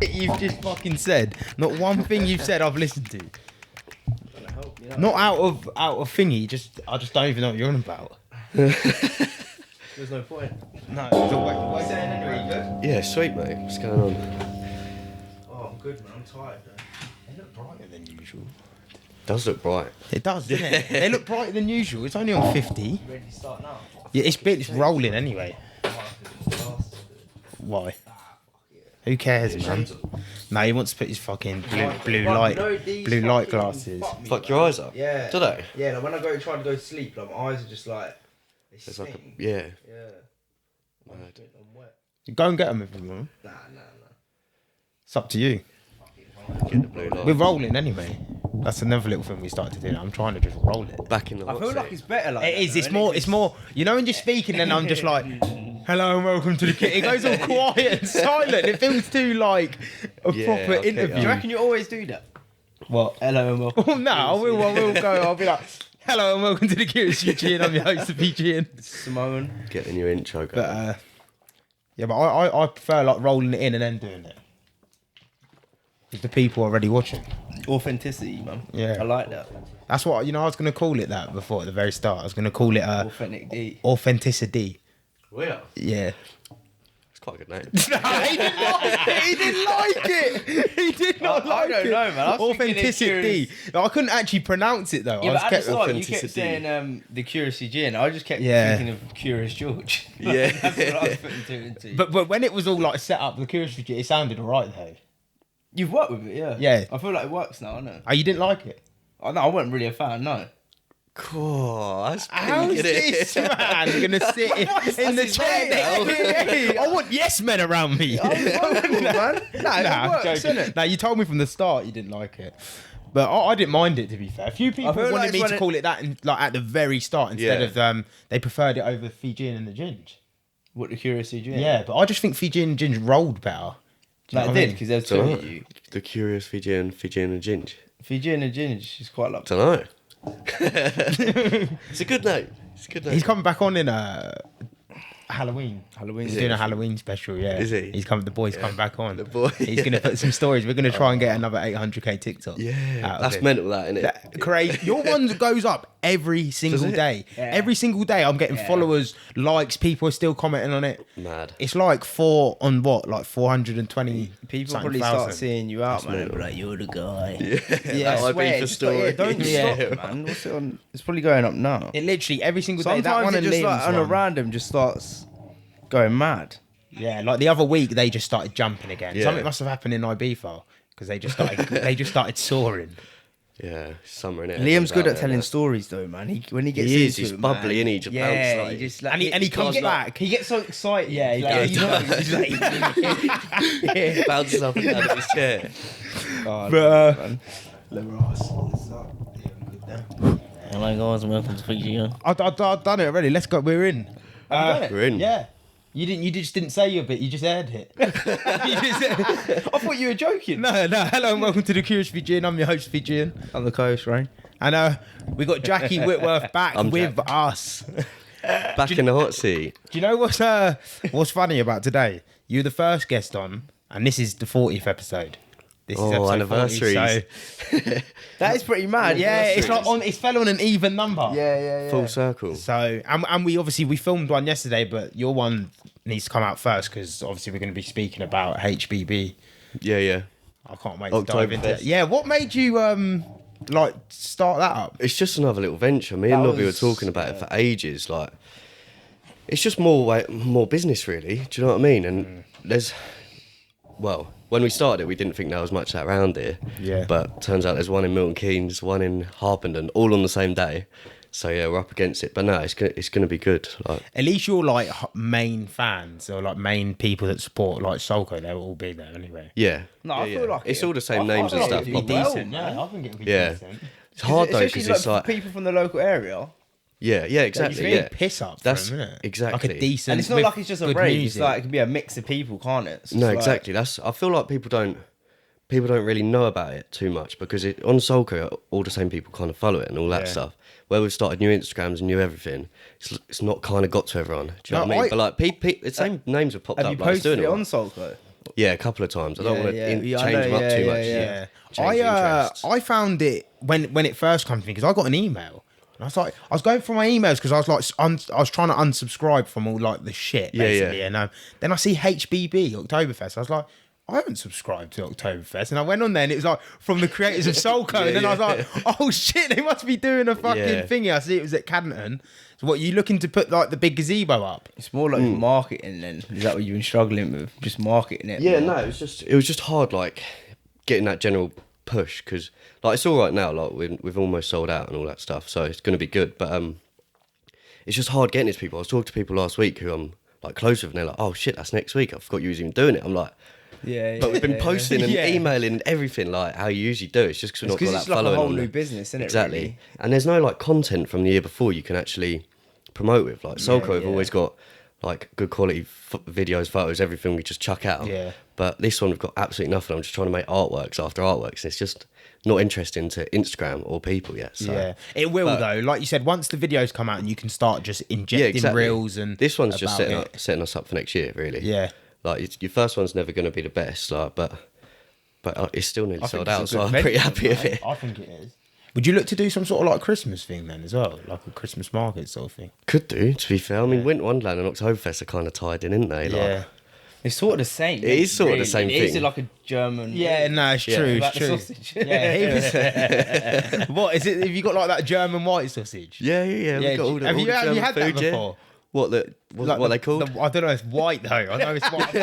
you've just fucking said. Not one thing you've said I've listened to. Not out of thingy. I just don't even know what you're on about. There's no point. No. So what are you saying anyway? You good? Yeah, sweet, mate. What's going on? Oh, I'm good, man. I'm tired, though. They look brighter than usual. Does look bright. It does, doesn't it? They look brighter than usual. It's only on 50. You ready to start now? Yeah, it's rolling anyway. Why? Who cares, man? No, he wants to put his fucking blue light glasses. Fuck your eyes up. Yeah. Do they? Yeah, like when I try to go to sleep, like, my eyes are just like... They It's like sting. yeah. Yeah. I'm wet. Go and get them if you want. Nah. It's up to you. Get the blue light. We're rolling anyway. That's another little thing we started to do. I'm trying to just roll it. Back in the I hot feel like seat. it's better like It that, is. though, It's innit? more. It's more. You know when you're speaking, and I'm just like, "Hello and welcome to the kit." It goes all quiet and silent. It feels too like a Yeah, proper okay, interview. Do you reckon you always do that? What? Hello and welcome. Oh no, I will go. I'll be like, "Hello and welcome to the Curious Eugene. I'm your host of Eugene." Simone. Get the new intro going. But yeah, but I prefer like rolling it in and then doing it. With the people already watching. Authenticity, man. Yeah. I like that. That's what I was gonna call it that before at the very start. I was gonna call it Authentic D. authenticity. Well, Yeah. it's quite a good name. No, he didn't like it. He didn't like it. He did not I like don't it. know, man. I was thinking Authenticity. No, I couldn't actually pronounce it though. Yeah, I but at the kept start you kept authenticity. saying the Curious Eugene. I just kept Yeah. thinking of Curious George. Yeah. That's what I was putting two and two. But when it was all like set up, the Curious Eugene, it sounded alright though. You've worked with it, yeah. Yeah. I feel like it works now, I know. Oh, you didn't like it? Oh, no, I wasn't really a fan, no. Cool. That's How's pretty this good. man gonna sit in the chair? right I want yes men around me. man. No, Nah, it works, joking. innit? Nah, you told me from the start you didn't like it. But I didn't mind it, to be fair. A few people feel wanted like me it's to when call it that like at the very start instead Yeah. of they preferred it over Fijian and the Ginge. What, the Curious Eugene? Yeah, but I just think Fijian and Ginge rolled better. Do you know Like, what it I did, mean? because there was two Dunno. of you. The curious Fijian and Ginge. Fijian and Ginge is quite like... Don't know. It's a good name. It's a good name. He's coming back on in Halloween. Halloween. He's doing a Halloween special, yeah. Is he? He's coming. The boy's coming back on. The boy, He's gonna put some stories. We're gonna try and get another 800k TikTok. Yeah, out of that's him. mental, that, isn't it? That, crazy. Your one goes up every single it? day. Yeah. Every single day, I'm getting Yeah. followers, likes. People are still commenting on it. Mad. It's like 420. People something probably thousand. start seeing you out, man. And be mental. like, you're the guy. Yeah, that might Swear, be for just like, story. yeah, don't Yeah. stop, man. What's it on? It's probably going up now. It literally every single day. That one Sometimes it and just Liam's like on a one. random just starts going mad. Yeah, like the other week they just started jumping again. Yeah. Something must have happened in Ibiza because they just started soaring. Yeah, summer in it. Liam's good at telling stories though, man. When he gets He is, into he's it, bubbly, man, innit? He just yeah, bounces, like- he just like, And he comes back. He gets so excited. Yeah, he like, does. you know, he's like, Bounces up and down of his chair. oh, But, man. Hello guys and welcome to Fiji. I've done it already. Let's go. We're in. done it? We're in. Yeah. You just didn't say your bit. You just aired it. You just- I thought you were joking. no. Hello and welcome to the Curious Fijian. I'm your host Fijian, I'm the coach, right? and we got Jackie Whitworth back I'm with Jack. us. Back in the hot seat. Do you know what's funny about today? You're the first guest on, and this is the 40th episode. This is Oh, episode 40, anniversaries. so, That is pretty mad. yeah, it's like it's fell on an even number. Yeah. Full circle. So and we obviously filmed one yesterday, but your one needs to come out first because obviously we're going to be speaking about HBB. Yeah. I can't wait to dive into it. Oktoberfest. Yeah, what made you like start that up? It's just another little venture. Me and That Nobby were was- talking about it for ages. Like, it's just more business, really. Do you know what I mean? And there's, well, when we started it, we didn't think there was much around here. Yeah. But turns out there's one in Milton Keynes, one in Harpenden, all on the same day. So yeah, we're up against it. But no, it's gonna be good. Like, At least your like main fans or like main people that support like Solco, they'll all be there anyway. yeah. No, I Yeah, feel yeah. like it's it- all the same I names and feel stuff. like but it'd be well, decent, man. yeah. I think it'll be Yeah. decent. It's hard though Especially, because it's for like people from the local area. yeah, It's exactly. really Yeah. piss up. That's- for them, isn't it? exactly. Like a decent. And it's not with like it's just a good rave. music. It's like it can be a mix of people, can't it? It's No, just like- exactly. I feel like people don't really know about it too much because on Solco, all the same people kind of follow it and all that Yeah. stuff. Where we've started new Instagrams and new everything, it's not kind of got to everyone. Do you know No, what I mean? I- But like, the same names have popped Have up. you like, it's posted doing it all on right. Solco? Yeah, a couple of times. I don't want to I change know, them up too much. Yeah. Change interests. I found it when it first came to me because I got an email. And I was like, I was going through my emails because I was like, I was trying to unsubscribe from all like the shit, basically. And then I see HBB Oktoberfest. I was like, I haven't subscribed to Oktoberfest. And I went on there and it was like from the creators of Soulco. And then I was like, oh shit, they must be doing a fucking thingy. I see it was at Cadenton. So what, you looking to put like the big gazebo up? It's more like marketing then. Is that what you've been struggling with? Just marketing it? Yeah, more? no, it was just hard, like getting that general push because like it's all right now, like we've almost sold out and all that stuff, so it's going to be good. But it's just hard getting it to people. I was talking to people last week who I'm like close with, and they're like, "Oh shit, that's next week. I forgot you was even doing it." I'm like, but we've been posting and emailing and everything like how you usually do. It's just because we've not got that it's like following. a whole on new there. business, isn't it? Exactly. Really? And there's no like content from the year before you can actually promote with. Like Soulco have always got like good quality videos, photos, everything we just chuck out. Yeah. But this one we've got absolutely nothing. I'm just trying to make artworks after artworks. It's just not interesting to Instagram or people yet. So. Yeah, it will though. Like you said, once the videos come out and you can start just injecting reels and this one's just about setting us up for next year, really. Yeah. Like your first one's never going to be the best, like, but it's still nearly I think sold it's a out, so good I'm venture, pretty happy with mate. it. I think it is. Would you look to do some sort of like Christmas thing then as well, like a Christmas market sort of thing? Could do, to be fair. I mean, Winter Wonderland and Oktoberfest are kind of tied in, aren't they? Yeah. Like, It's sort of the same. It is sort of the same It's thing. like a German. Yeah, no, it's true. About It's the true. sausage. Yeah, he was. What is it? Have you got like that German white sausage? yeah. We've got all the, have all you the German had that food, yeah. before? What Like what they called? I don't know. It's white though. I know it's white.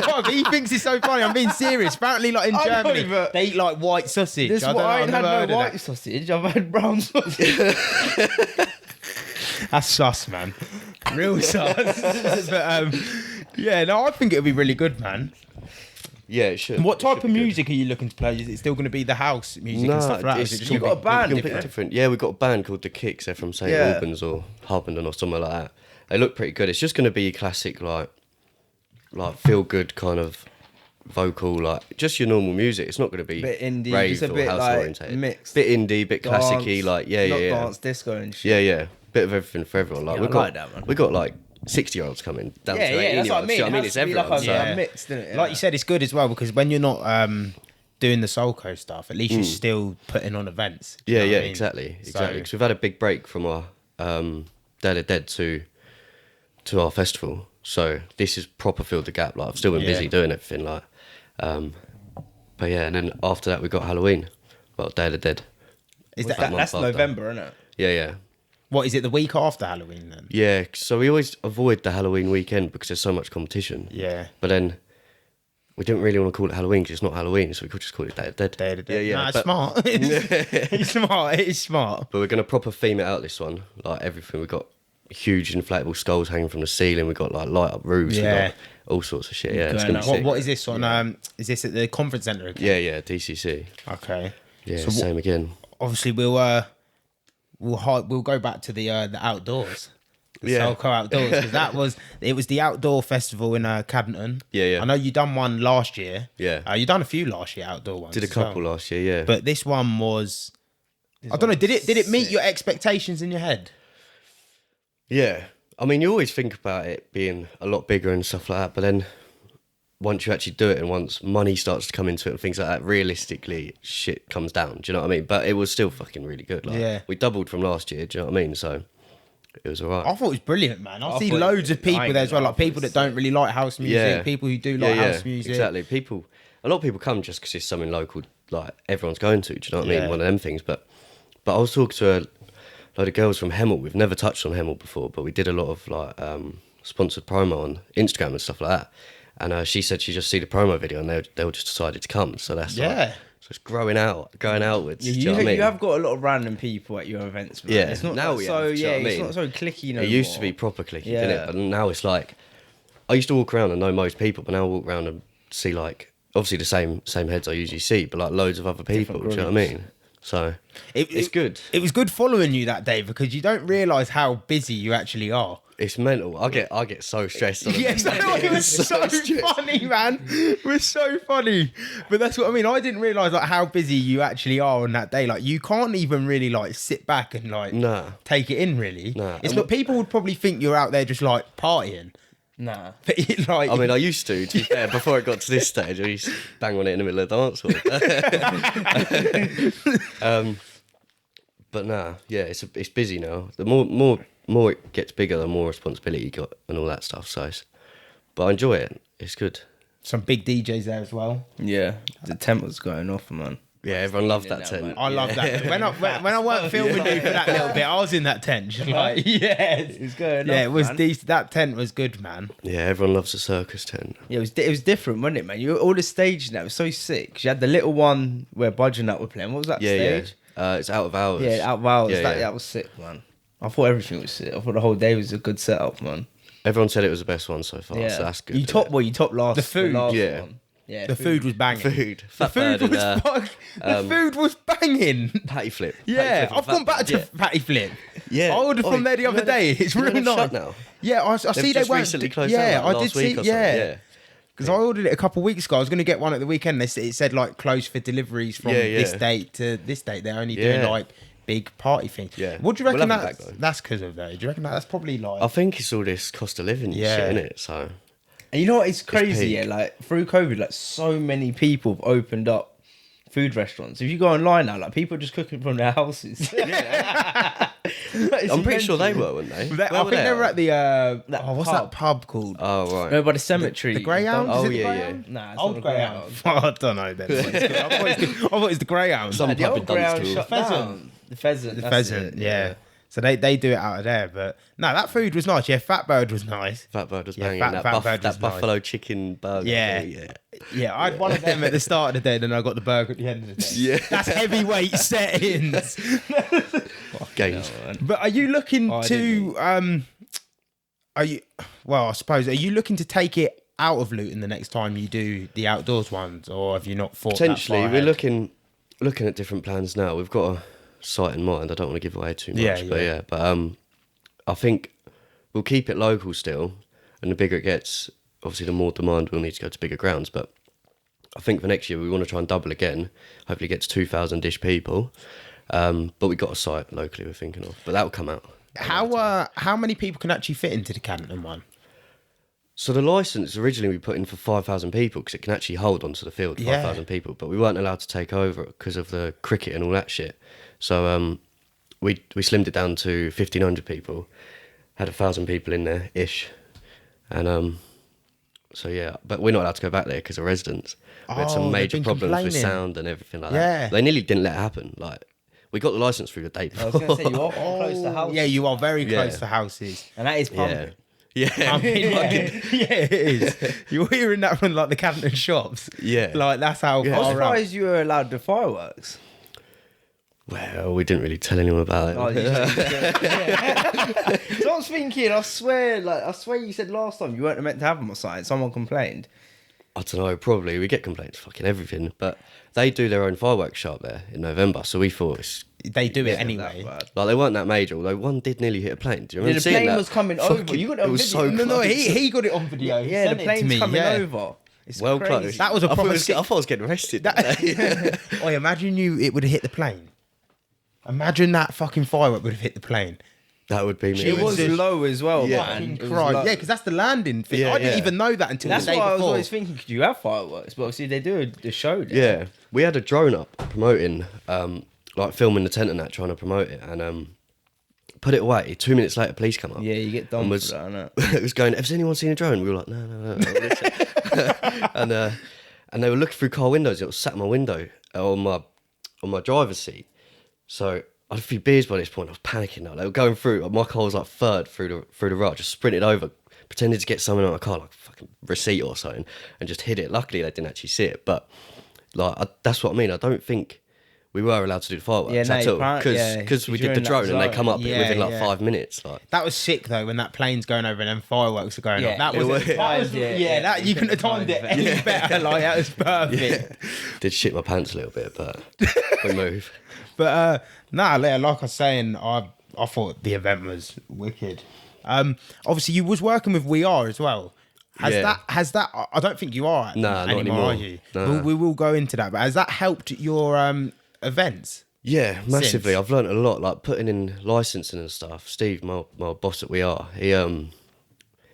what? He thinks it's so funny. I'm being serious. Apparently, like in I know, Germany, but- they eat like white sausage. This I what I don't ain't know. I've had never heard no of white that. sausage. I've had brown sausage. That's sus, man. Real sus. But yeah, no, I think it'll be really good, man. Yeah, it should. What It type should of be good. music are you looking to play? Is it still going to be the house music No, and stuff like that? it's Is it you gonna got a band, It'll be yeah? different. Yeah, we've got a band called The Kicks. They're from St Yeah. Albans or Harpenden or somewhere like that. They look pretty good. It's just going to be classic, like feel good kind of vocal, like just your normal music. It's not going to be Bit indie, rave just a or bit house like orientated. mixed. Bit indie, bit Dance, classic-y, like not yeah. dance, disco and shit. Yeah. Bit of everything for everyone. Like Yeah, we've I got like that, man. we've got like 60-year-olds coming down Yeah, to 18-year-olds. that's what I mean. Do you know It what I mean? has It's to be everyone. like a so- mixed, isn't it? Like you said, it's good as well because when you're not doing the Soulco stuff, at least you're still putting on events. Do you know what I mean? Exactly. So- Because we've had a big break from our Dead of Dead to our festival, so this is proper filled the gap. Like I've still been busy doing everything, like, but yeah, and then after that we got Halloween, well, Dead of Dead. Is What's that month That's after? November, isn't it? Yeah. what is it? The week after Halloween then? Yeah, so we always avoid the Halloween weekend because there's so much competition. Yeah. But then we didn't really want to call it Halloween because it's not Halloween, so we could just call it Dead of Dead. Day to day. Yeah. Nah, it's but- smart. It's smart. It is smart. But we're going to proper theme it out this one. Like everything, we've got huge inflatable skulls hanging from the ceiling. We've got like light up roofs. Yeah. We've got all sorts of shit. Yeah, it's Going going to up. be sick. What is this on? Is this at the conference centre again? Yeah, DCC. Okay. Yeah, So same again. obviously we'll go back to the outdoors. The Yeah. Soulco outdoors because it was the outdoor festival in Cadenton. Yeah. I know you done one last year. Yeah. You done a few last year outdoor ones. Did a as well. couple last year, yeah. But this one was. I don't know. Did it meet your expectations in your head? yeah. I mean, you always think about it being a lot bigger and stuff like that, but then once you actually do it and once money starts to come into it and things like that, realistically, shit comes down. Do you know what I mean? But it was still fucking really good. Like, Yeah. We doubled from last year, do you know what I mean? So it was alright. I thought it was brilliant, man. I see thought loads it- of people I ain't there as well, gonna like lie, I people thought that it was don't really like house music, people who do like house music. Exactly. A lot of people come just because it's something local, like everyone's going to. Do you know what I mean? Yeah. One of them things. But I was talking to a load of girls from Hemel. We've never touched on Hemel before, but we did a lot of like sponsored promo on Instagram and stuff like that. And she said she just see the promo video and they all just decided to come. So that's Yeah. so it's going outwards. do you You, know what I mean? you have got a lot of random people at your events, man. Yeah, It's not now like we so have, do you know what I it's mean? not so clicky no It used more. to be proper clicky, Yeah. didn't it? But now it's like I used to walk around and know most people, but now I walk around and see like obviously the same heads I usually see, but like loads of other people. Do you know what I mean? So it's good. It was good following you that day because you don't realise how busy you actually are. It's mental. I get so stressed. On Yes, I know, it was so funny, man. It was so funny. But that's what I mean. I didn't realise like how busy you actually are on that day. Like you can't even really like sit back and like Nah. take it in really. Nah. It's And what people would probably think you're out there just like partying. Nah. But like, I mean, I used to be fair, before it got to this stage, I used to bang on it in the middle of the dance hall. But nah, yeah, it's busy now. The more it gets bigger, the more responsibility you got and all that stuff. But I enjoy it. It's good. some big DJs there as well. Yeah. The tent was going off, man. Yeah, everyone loved that Yeah, tent. man. I love that. When I weren't filming you for that little bit, I was in that tent. Just like, yes. It's going Yeah, off, it was man. decent. That tent was good, man. Yeah, everyone loves a circus tent. Yeah, it was different, wasn't it, man? All the stages now, it was so sick. 'Cause you had the little one where Budge and that were playing. What was that Yeah, stage? yeah. It's out of hours. Yeah, out of hours. Yeah, That was sick, man. I thought everything was sick. I thought the whole day was a good setup, man. Everyone said it was the best one so far, Yeah, so that's good. You top last. The food, last yeah. one. Yeah, The food was banging. Food. The Fat food bird was and, the food was banging. patty flip. Yeah, Patty flip I've and gone fat back to bird, Patty Flip. Yeah. I ordered from there the other day. It's really nice. Shut now. Yeah, I see they just weren't. recently closed yeah, down, like, I did last week see. or something, yeah. Because I ordered it a couple of weeks ago. I was going to get one at the weekend. It said like closed for deliveries from Yeah, this yeah. date to this date. They're only doing Yeah. like big party things. Yeah. What do you We'll reckon have it that's? back, though. That's because of that. Do you reckon that's probably like? I think it's all this cost of living Yeah. shit, innit? So And you know what? It's crazy, peak. yeah. Like through COVID, like so many people have opened up food restaurants. If you go online now, like people are just cooking from their houses. I'm pretty sure they were, weren't they? I think they were at the. That what's pub. that pub called? Oh right. No, by the cemetery. The Greyhound? Oh, Is it the yeah, yeah. Greyhound? Nah, it's Old not the Greyhound. I don't know. Then. I thought it's the Greyhound. Some Nah, the pub old in Greyhound Dunstable. shut Pheasant. down. The pheasant. The that's pheasant, it, yeah. So they do it out of there, but no, that food was nice. Yeah, Fat Bird was nice. Fat bird was Yeah, banging. Fat Bird was that nice. buffalo chicken burger. Yeah. Yeah, I had one of them at the start of the day, then I got the burger at the end of the day. Yeah. That's heavyweight settings. Games. But are you looking Oh, I to are you well, I suppose are you looking to take it out of Luton the next time you do the outdoors ones, or have you not thought Potentially, that far we're ahead? looking at different plans now. We've got a site in mind. I don't want to give away too much, Yeah, but yeah. I think we'll keep it local still, and the bigger it gets, obviously the more demand we'll need to go to bigger grounds. But I think for next year we want to try and double again. Hopefully get to 2,000-ish people. But we got a site locally we're thinking of, but that will come out. How many people can actually fit into the Canton one? So the license originally we put in for 5,000 people because it can actually hold onto the field, Yeah. 5,000 people, but we weren't allowed to take over because of the cricket and all that shit. So we slimmed it down to 1,500 people, had 1,000 people in there ish, and so yeah, but we're not allowed to go back there because of residents. We had Oh, some they've major been problems with complaining. sound and everything like Yeah. that. They nearly didn't let it happen. Like we got the license through the day I was before. going to say, you are close to house. Yeah, you are very close Yeah. to houses. And that is yeah, pumping. yeah. I mean, yeah, it is. You're hearing that from like the Canton shops. Yeah. Like that's how Yeah. I was far up. surprised you were allowed the fireworks. Well, we didn't really tell anyone about it. Oh, so I was thinking, I swear you said last time you weren't meant to have them or something. Someone complained. I don't know, probably. We get complaints fucking everything, but they do their own fireworks show up there in November, so we thought it's They do it Isn't anyway. that bad? like they weren't that major, although one did nearly hit a plane. Do you Yeah, remember the seeing plane that? was coming Fucking- over. You got it it on was video. so No, close. he got it on video. He Yeah, sent the it to plane's me. coming yeah. over. It's Well crazy. close. That was a I thought, proper I thought I was getting arrested. that day. Oh, imagine it would have hit the plane. Imagine that fucking firework would have hit the plane. That would be me. It was just- low as well, Yeah. man. Fucking It was Christ. low. Yeah, because that's the landing thing. Yeah, I didn't yeah. even know that until That's the day why I was before. always thinking, could you have fireworks? But obviously they do the show there. Yeah, we had a drone up promoting, like filming the tent and that, trying to promote it, and put it away. 2 minutes later, police come up. Yeah, you get done And for was- that, innit? It was going, has anyone seen a drone? We were like, no. and they were looking through car windows. It was sat in my window on my driver's seat. So I had a few beers by this point. I was panicking now. They were going through. My car was like third through the road. Just sprinted over, pretended to get something out of my car, like a fucking receipt or something, and just hid it. Luckily, they didn't actually see it. But like that's what I mean. I don't think we were allowed to do the fireworks Yeah, no, at all apparently- yeah, because we 'cause you're did the in that drone and they zone. come up Yeah, within like yeah. 5 minutes. Like That was sick though when that plane's going over and then fireworks are going Yeah, off. That it was, was- that was Yeah, yeah, yeah, that you couldn't have timed it timed any better. Like that was perfect. did shit my pants a little bit, but we move. But like I was saying, I thought the event was wicked. Obviously you was working with We Are as well. Has Yeah. that I don't think you are Nah, not anymore, are anymore. you? Nah. We will go into that, but has that helped your events? Yeah, massively. Since? I've learnt a lot, like putting in licensing and stuff. Steve, my boss at We Are,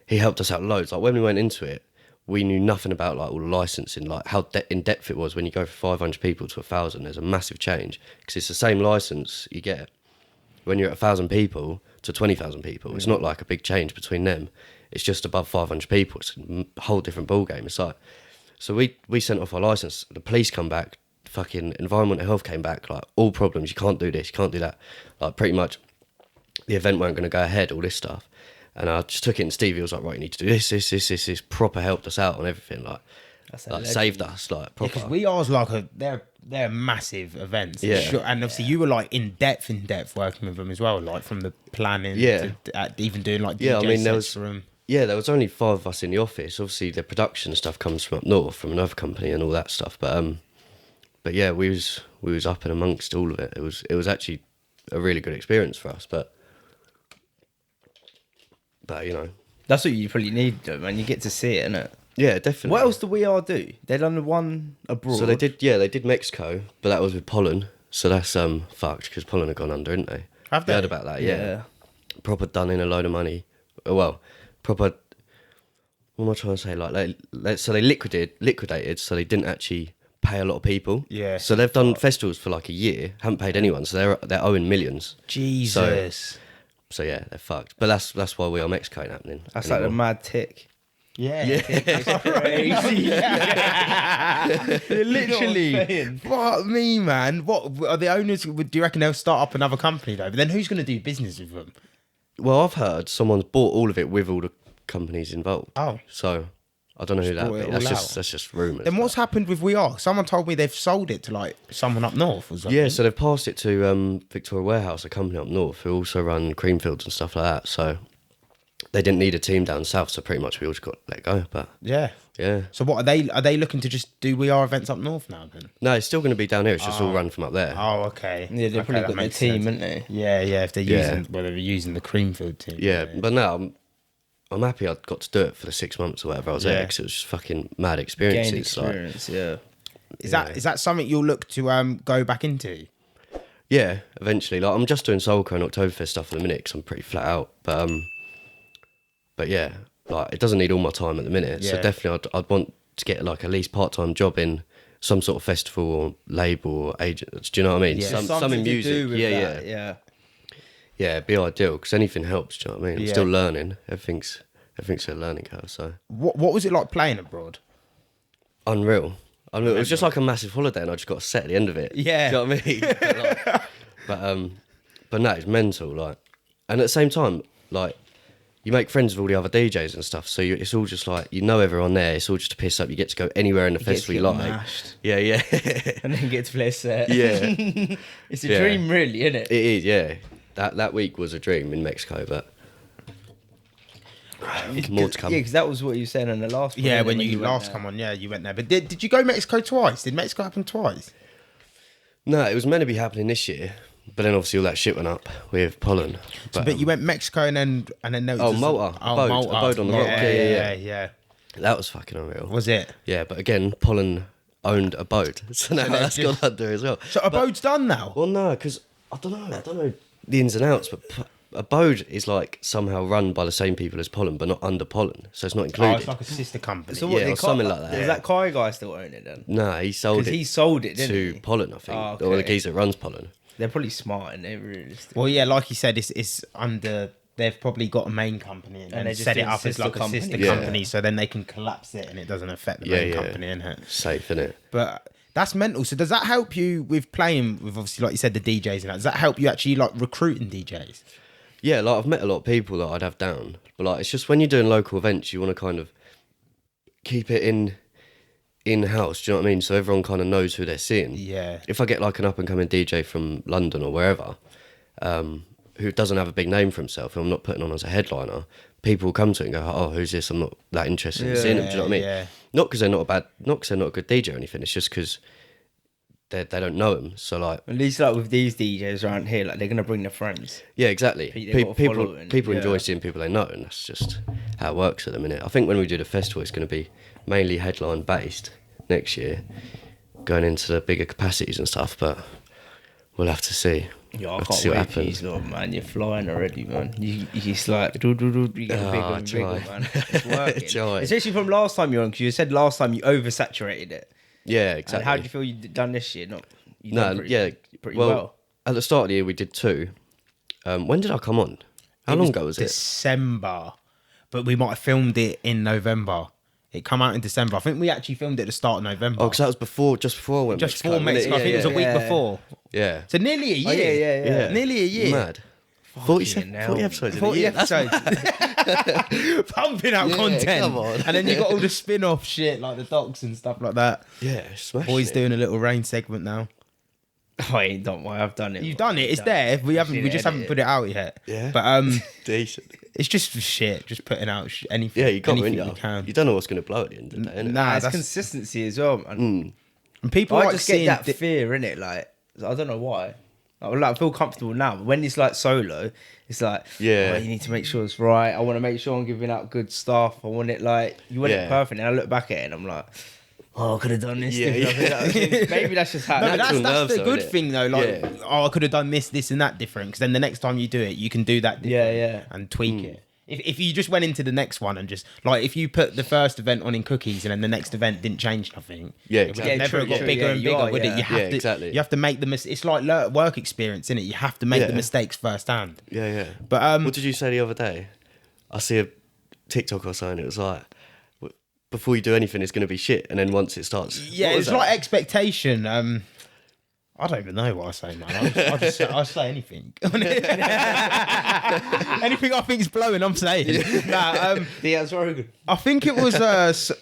he helped us out loads. Like when we went into it, we knew nothing about like all the licensing, like how in depth it was. When you go from 500 people to 1,000, there's a massive change because it's the same license you get when you're at 1,000 people to 20,000 people. It's not like a big change between them. It's just above 500 people. It's a whole different ball game. It's like, so we sent off our license. The police come back. Fucking environmental health came back. Like all problems. You can't do this. You can't do that. Like pretty much, the event weren't going to go ahead. All this stuff. And I just took it, and Stevie was like, right, you need to do this. Proper helped us out on everything. Like saved us. Like proper. Because We Are's like they're massive events. Yeah. Sure. And obviously you were like in depth working with them as well, like from the planning to even doing like DJ I mean, there was sets for them. Yeah, there was only 5 of us in the office. Obviously, the production stuff comes from up north, from another company and all that stuff. But yeah, we was up and amongst all of it. It was actually a really good experience for us. But you know, That's what you probably need, though, man. You get to see it, innit? yeah, definitely. What else do We Are do? They done the one abroad. So they did Mexico, but that was with Pollen. So that's fucked because Pollen had gone under, didn't they? Have You they? heard about that? Yeah. Proper done in a load of money. Well, proper. What am I trying to say? Like so they liquidated, so they didn't actually pay a lot of people. Yeah. So they've done festivals for like a year, haven't paid anyone, so they're owing millions. Jesus. So yeah, they're fucked. But that's why We Are Mexico ain't happening. That's like the mad tick. Yeah. That's crazy. Literally. What me, man? What are the owners? Do you reckon they'll start up another company though? But then who's going to do business with them? Well, I've heard someone's bought all of it with all the companies involved. Oh. So I don't know who that bought be. it That's all just out. that's just rumours. Then what's happened with We Are? Someone told me they've sold it to like someone up north or something. Yeah, so they've passed it to Victoria Warehouse, a company up north who also run Creamfields and stuff like that. So they didn't need a team down south, so pretty much we all just got let go. But Yeah. yeah, So what are they looking to just do We Are events up north now then? no, it's still going to be down here. It's just all run from up there. Oh, okay. Yeah, they've Okay, probably that got their makes team, sense. haven't they? Yeah, if they're Yeah. they're using the Creamfield team. Yeah, but no, I'm happy I got to do it for the 6 months or whatever I was there Yeah. because it was just fucking mad Gained experiences. Like, experience, yeah. Is that something you'll look to go back into? yeah, eventually. Like I'm just doing Soulco and Oktoberfest stuff at the minute because I'm pretty flat out. But yeah, like it doesn't need all my time at the minute. So Yeah. definitely, I'd want to get like at least part-time job in some sort of festival or label or agent. Do you know what I mean? Yeah. Some in music. Yeah. Yeah. Yeah, it'd be ideal because anything helps. Do you know what I mean? I'm Yeah. still learning. Everything's a learning curve. So What was it like playing abroad? unreal. It was just like a massive holiday, and I just got set at the end of it. Yeah. Do you know what I mean? but no, it's mental. Like, and at the same time, like, you make friends with all the other DJs and stuff. So it's all just like everyone there. It's all just a piss up. You get to go anywhere in the festival you like. Mashed, Yeah. and then get to play a set. Yeah. It's a Yeah. dream, really, isn't It is. Yeah. That week was a dream in Mexico, but more to come. Yeah, because that was what you were saying in the last one. Yeah, innit, when you went last there. come on, you went there. But did you go Mexico twice? Did Mexico happen twice? No, it was meant to be happening this year, but then obviously all that shit went up with pollen. But you went Mexico and then there was Malta. A boat on the rock. Yeah. That was fucking unreal. Was it? Yeah, but again, Pollen owned a boat, so now that's gone under as well. So Abode's done now. Well, no, because I don't know the ins and outs, but Abode is like somehow run by the same people as Pollen, but not under Pollen, so it's not Oh, included. it's like a sister company. So Yeah, what, or they something like that. Does that Kai guy still own it then? No, he sold Because it he sold it, didn't to he? Pollen, I think, Oh, or the okay. geezer that runs Pollen. They're probably smart and they're realistic. Well, yeah, like you said, it's under. They've probably got a main company and they're then just set it doing up as sister like a sister companies. Yeah. company, so then they can collapse it and it doesn't affect the Yeah, main yeah. company, innit? Safe, innit? But that's mental. So does that help you with playing with obviously, like you said, the DJs and that? Does that help you actually like recruiting DJs? Yeah, like I've met a lot of people that I'd have down, but like it's just when you're doing local events, you want to kind of keep it in house. Do you know what I mean? So everyone kind of knows who they're seeing. Yeah. If I get like an up and coming DJ from London or wherever, who doesn't have a big name for himself, who I'm not putting on as a headliner, people will come to it and go, "Oh, who's this? I'm not that interested in seeing him." Do you know what I mean? Yeah. Not because they're not a good DJ or anything. It's just because they don't know him. So like, At least like with these DJs around here, like they're gonna bring their friends. yeah, exactly. They've got a People following, people enjoy yeah. seeing people they know, and that's just how it works at the minute. I think when we do the festival, it's going to be mainly headline based next year, going into the bigger capacities and stuff. But we'll have to see. Yeah, I Have to can't see what wait for you, happens. lot, man. You're flying already, man. You just like, you get bigger and bigger, man. It's working. Try. Especially from last time you were on, because you said last time you oversaturated it. Yeah, And exactly. how do you feel you've done this year? You've No, done pretty well. At the start of the year, we did 2. When did I come on? How long ago was it? December, but we might have filmed it in November. It come out in December. I think we actually filmed it at the start of November. Oh, because that was just before I went just Mexico, before Mexico. I think it was a week before. Yeah. So nearly a year. Oh, yeah. Nearly a year. Mad. 40 hell. episodes. in a 40 year. That's episodes. Pumping out Yeah, content. come on. And then you got all the spin-off shit like the docs and stuff like that. Yeah, smashing Boys it. doing a little rain segment now. I ain't done what I've done it. You've done it. It's there. We just haven't put it out yet. Yeah. But Decent. it's just for shit. Just putting out anything. Yeah, you got anything it. you can. You don't know what's going to blow at the end of the day, innit? Nah, It's that's consistency as well, man. and people I like just seeing get that fear in it. Like, I don't know why. I feel comfortable now, but when it's like solo, it's like, Yeah. oh, you need to make sure it's right. I want to make sure I'm giving out good stuff. I want it like, you want it Yeah. perfect. And I look back at it and I'm like, oh, I could have done this. Yeah, Maybe that's just how. No, but Natural that's nerves the though, good innit? thing though. Like, Yeah. oh, I could have done this, and that different. Because then the next time you do it, you can do that different. Yeah. And tweak it. If you just went into the next one and just like if you put the first event on in cookies and then the next event didn't change nothing, Yeah, it would exactly. have never True, got true. bigger Yeah, and you bigger, are, would yeah. it? You have Yeah, to, exactly. You have to make the It's like work experience, isn't it? You have to make the mistakes firsthand. Yeah. But What did you say the other day? I see a TikTok or something. It was like, before you do anything, it's going to be shit, and then once it starts, yeah, what was it's that? like expectation. I don't even know what I say, man. I say anything. Anything I think is blowing, I'm saying. Nah, Yeah, that's very good. I think it was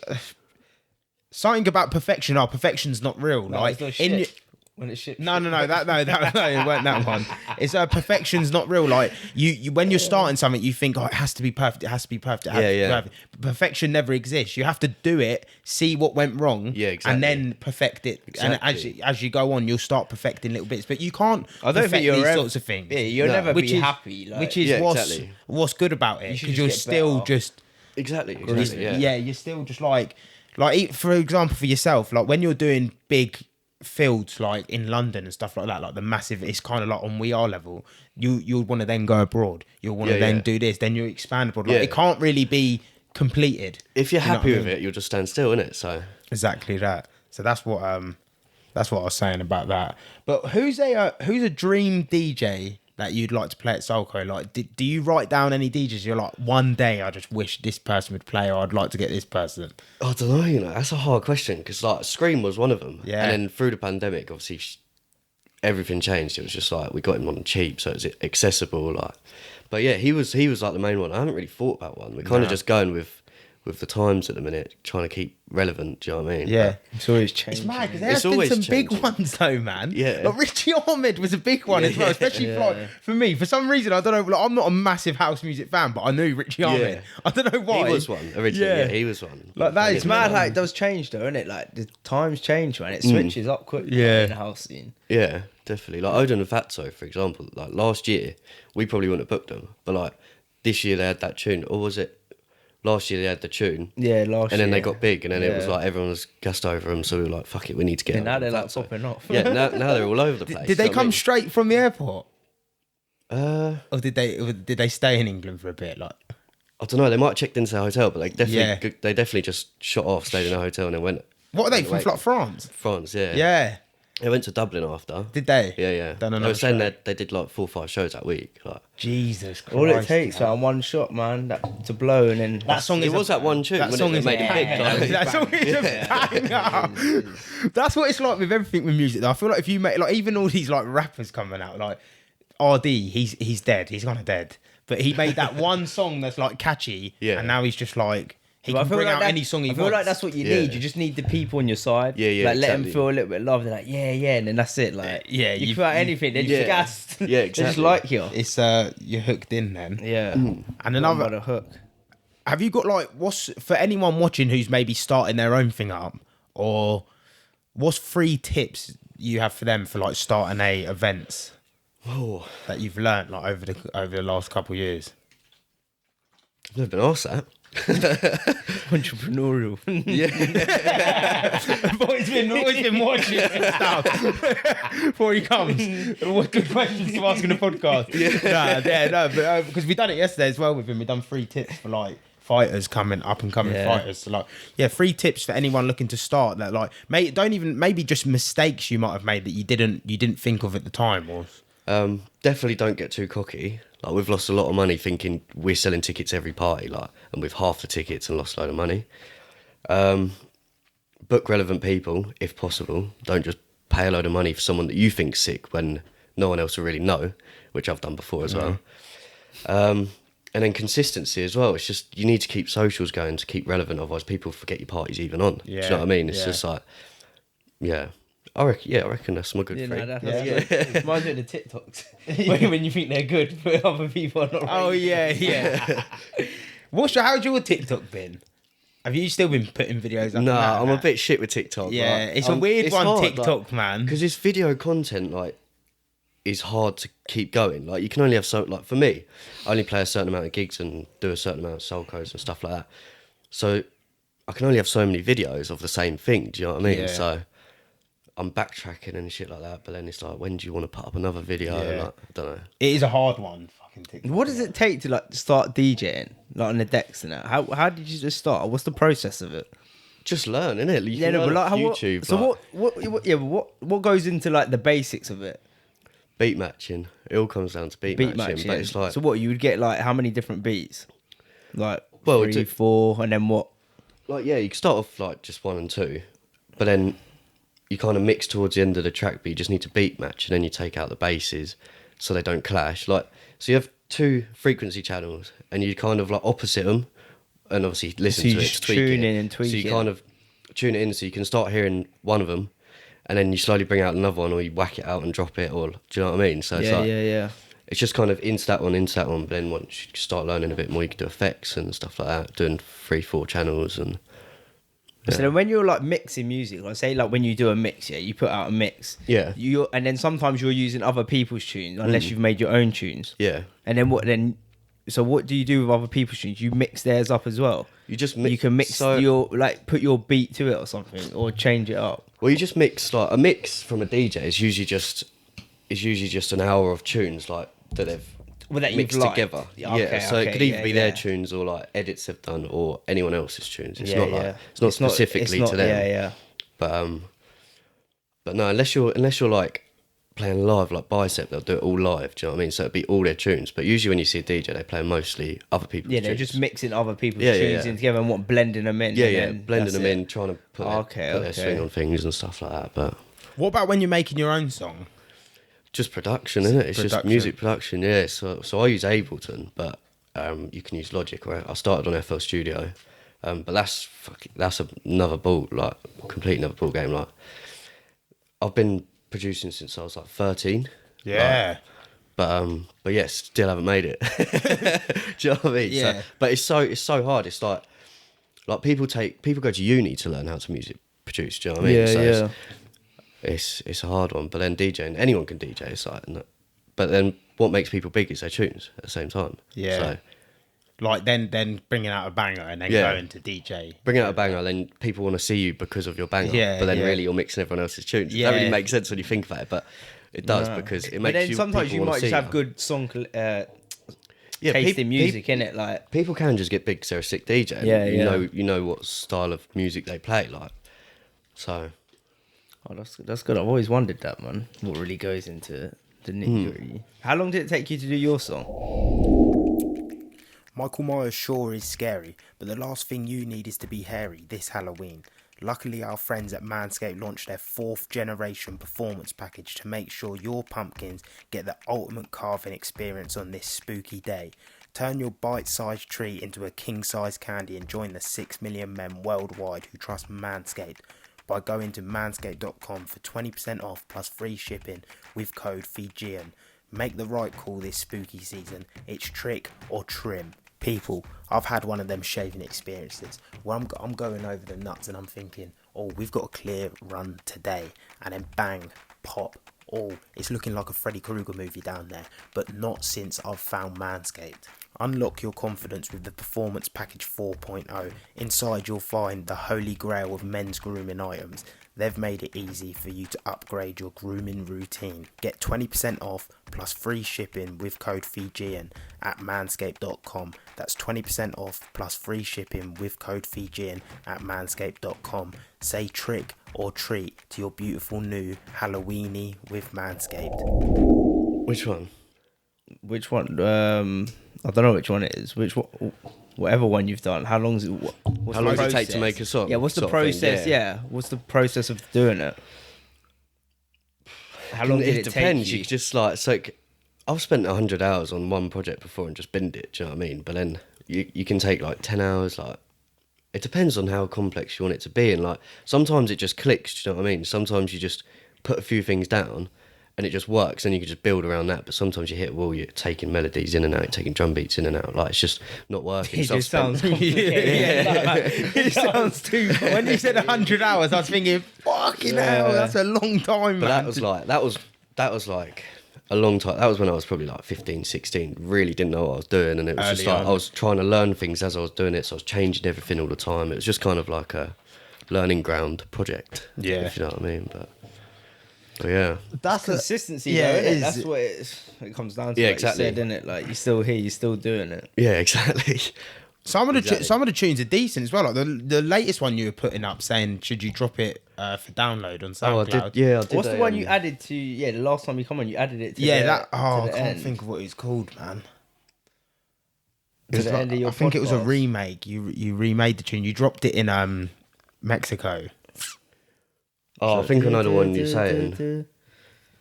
something about perfection. Oh, perfection's not real. No, like it's not in shit. When it's shit. no, it weren't that one. It's perfection's not real. Like you when you're starting something, you think, oh, it has to be perfect. It has to be perfect. It has to be perfect. But perfection never exists. You have to do it, see what went wrong, Yeah, exactly. and then perfect it. Exactly. And as you go on, you'll start perfecting little bits. But you can't. I don't perfect think you're these ever- sorts of things. Yeah, you'll No. never Which be is- happy. Like, Which is Yeah, what's exactly. what's good about it should because just you're get still better. just. Exactly. Yeah, you're still just like for example, for yourself, like when you're doing big fields like in London and stuff like that, like the massive, it's kind of like on We Are level. You'll want to then go abroad. You'll want to then do this. Then you expand abroad. Like, Yeah. it can't really be completed. If you're You know happy what I with mean? it, you'll just stand still, innit? So Exactly that. So that's what I was saying about that. But who's a dream DJ that you'd like to play at Soulco? Like, do you write down any DJs you're like, one day I just wish this person would play, or I'd like to get this person? I don't know. That's a hard question because like Scream was one of them. Yeah. And then through the pandemic, obviously, everything changed. It was just like we got him on cheap, so it's accessible. Like, but yeah, he was like the main one. I haven't really thought about one. We're kind of just going with the times at the minute, trying to keep relevant. Do you know what I mean? Yeah. it's always changing. It's mad because It's there's been always some big changing. ones though, man. Yeah. Like Richie Ahmed was a big one as well, especially for, like, for me. For some reason, I don't know. Like, I'm not a massive house music fan, but I knew Richie Ahmed. I don't know why. He was one originally. Yeah, he was one. Like, that It's is mad how it does change though, isn't it? Like the times change, man. It switches up quick. Yeah. in the house scene. Yeah, definitely. Like Odin and Fatso, for example. Like last year, we probably wouldn't have booked them, but like this year they had that tune, or was it? Last year they had the tune, Yeah, last and then year. they got big, and then it was Yeah. like everyone was gassed over them, so we were like, "Fuck it, we need to get." And now Odin they're and like Fatso. popping off. Yeah, now they're all over the place. Did they you know what I come mean? straight from the airport, Uh, or did they stay in England for a bit? Like, I don't know. They might have checked into the hotel, but Yeah. they definitely just shot off, stayed in a hotel, and then went. what are they from? Wait. Like France? France, yeah. Yeah. They went to Dublin after. Did they? Yeah. Done They another were saying show. that they did like 4 or 5 shows that week. Like Jesus Christ. All it takes, man, one shot, man, to blow, and then That song it is was that one tune. That wasn't song it, is that made it big. Like, That song is a banger. That's what it's like with everything with music. Though. I feel like if you make like even all these like rappers coming out, like RD, he's dead. He's kind of dead. But he made that one song that's like catchy, Yeah. and now he's just like he But can bring out any song he I feel wants. like that's what you Yeah. need. You just need the people on your side. Yeah, Like let them exactly. feel a little bit of love. They're like, yeah, and then that's it. Like, Yeah, you you- put out anything, they're yeah. just gassed. Yeah, They just exactly. like you. It's you're hooked in then. Yeah. And Got 'em another by the hook. Have you got like what's for anyone watching who's maybe starting their own thing up, or what's 3 tips you have for them for like starting events oh, that you've learnt like over the last couple of years? Never been asked that. Entrepreneurial. Boy's been watching and stuff before he comes. What good questions to ask in the podcast? But because we done it yesterday as well with him. We done 3 tips for like fighters up and coming fighters. So like, 3 tips for anyone looking to start. That like, maybe just mistakes you might have made that you didn't think of at the time. Or Definitely don't get too cocky. Like, we've lost a lot of money thinking we're selling tickets every party, like, and we've half the tickets and lost a load of money. Book relevant people if possible. Don't just pay a load of money for someone that you think's sick when no one else will really know, which I've done before as well. And then consistency as well. It's just, you need to keep socials going to keep relevant, otherwise people forget your party's even on. Do you know what I mean? It's just like, I reckon that's my good three. Reminds me of the TikToks. when you think they're good, but other people are not. Oh yeah. How's your TikTok been? Have you still been putting videos up? No, I'm a bit shit with TikTok. Yeah, like, it's a weird one, hard, TikTok, like, man. because this video content like is hard to keep going. Like, you can only have for me, I only play a certain amount of gigs and do a certain amount of soul codes and stuff like that. So I can only have so many videos of the same thing. Do you know what I mean? Yeah. So I'm backtracking and shit like that. But then it's like, when do you want to put up another video? Yeah. Like, I don't know. It is a hard one. Fucking TikTok. What does it take to like start DJing, like on the decks and that? How did you just start? What's the process of it? Just learn, innit? You can learn off YouTube. What goes into like the basics of it? Beat matching. It all comes down to beat matching. But it's like, so what you would get like how many different beats? Like 3, 3, 4, and then what? like, yeah, you can start off like just 1 and 2, but then you kind of mix towards the end of the track, but you just need to beat match, and then you take out the basses so they don't clash. Like, so you have 2 frequency channels, and you kind of like opposite them, and obviously listen So you to it, just tweak tune it. in and tweak So you it. kind of tune it in, so you can start hearing one of them, and then you slowly bring out another one, or you whack it out and drop it, or do you know what I mean? So it's Yeah. it's just kind of into that one, but then once you start learning a bit more, you can do effects and stuff like that, doing 3, 4 channels and. So then when you're like mixing music, like say like when you do a mix, you put out a mix. Yeah. And then sometimes you're using other people's tunes unless you've made your own tunes. Yeah. And then what do you do with other people's tunes? You mix theirs up as well. You just mix. You can mix your like put your beat to it or something, or change it up. Well, you just mix, like, a mix from a DJ is usually just an hour of tunes like that they've mixed together. So it could either be their tunes or like edits they've done or anyone else's tunes. It's not specifically to them. But no, unless you're like playing live like Bicep, they'll do it all live. Do you know what I mean? So it'd be all their tunes. But usually when you see a DJ, they play mostly other people's tunes. Yeah, they're just mixing other people's tunes in together and blending them in. Blending them in, trying to put their swing on things and stuff like that. But what about when you're making your own song? just production, isn't it? It's just music production, yeah. So I use Ableton, but you can use Logic. Right? I started on FL Studio, but that's another ball, like complete another ball game. Like I've been producing since I was like 13. Yeah. Like, but yeah, still haven't made it. Do you know what I mean? Yeah. So, but it's so hard. It's like people go to uni to learn how to music produce. Do you know what I mean? Yeah, so yeah. It's a hard one. But then DJing, anyone can DJ. It's like, but then what makes people big is their tunes at the same time. Yeah. So, like then bringing out a banger and then going to DJ. Bring out a banger, then people want to see you because of your banger. Yeah, but then yeah. really you're mixing everyone else's tunes. Yeah. That really makes sense when you think about it, but it does because it makes But then you. sometimes you people wanna might just see have you. good song Yeah, taste peop- in music, peop- innit? Like, People can just get big because they're a sick DJ. Yeah, you yeah. You know what style of music they play, like. So. oh, that's good. I've always wondered that, man. What really goes into the nitty gritty? How long did it take you to do your song? Michael Myers sure is scary, but the last thing you need is to be hairy this Halloween. Luckily, our friends at Manscaped launched their 4th generation performance package to make sure your pumpkins get the ultimate carving experience on this spooky day. Turn your bite-sized treat into a king-size candy and join the 6 million men worldwide who trust Manscaped by going to manscaped.com for 20% off plus free shipping with code FIJIAN. Make the right call this spooky season. It's trick or trim. People, I've had one of them shaving experiences where I'm going over the nuts and I'm thinking, oh, we've got a clear run today, and then bang, pop, oh, it's looking like a Freddy Krueger movie down there, but not since I've found Manscaped. Unlock your confidence with the Performance Package 4.0. Inside you'll find the holy grail of men's grooming items. They've made it easy for you to upgrade your grooming routine. Get 20% off plus free shipping with code FIJIAN at manscaped.com. That's 20% off plus free shipping with code FIJIAN at manscaped.com. Say trick or treat to your beautiful new Halloweeny with Manscaped. Which one? Which one? I don't know which one it is. Whatever one you've done. How long is it? How long does it take to make a song? Yeah, what's the sort of thing? process? Yeah, what's the process of doing it? How long did it depends. take you? You just like I've spent 100 hours on one project before and just binned it. Do you know what I mean? But then you can take like 10 hours. Like it depends on how complex you want it to be, and like sometimes it just clicks. Do you know what I mean? Sometimes you just put a few things down and it just works, and you can just build around that. But sometimes you hit a wall, you're taking melodies in and out, taking drum beats in and out. Like it's just not working. It So I've just spent- sounds complicated. It sounds too. When you said 100 hours, I was thinking, fucking hell, that's a long time, But man. that was like a long time. That was when I was probably like 15, 16. Really didn't know what I was doing, and it was just Early like on. I was trying to learn things as I was doing it. So I was changing everything all the time. It was just kind of like a learning ground project. Yeah. If you know what I mean. But yeah. That's Consistency, yeah, though, it innit? is. That's what it comes down to. Yeah, like exactly. You said, innit? Like you're still here, you're still doing it. Yeah, exactly. Some of the Exactly. some of the tunes are decent as well. Like the latest one you were putting up saying, should you drop it for download on Oh, I SoundCloud? did. Yeah, I did. What's the one you added to? Yeah, the last time you come on, you added it to. Yeah, the, that. Oh, to I the can't end. think of what it's called, man. To the end of your I think it was a podcast. remake. You remade the tune. You dropped it in Mexico. Oh, I think I know the one you're saying.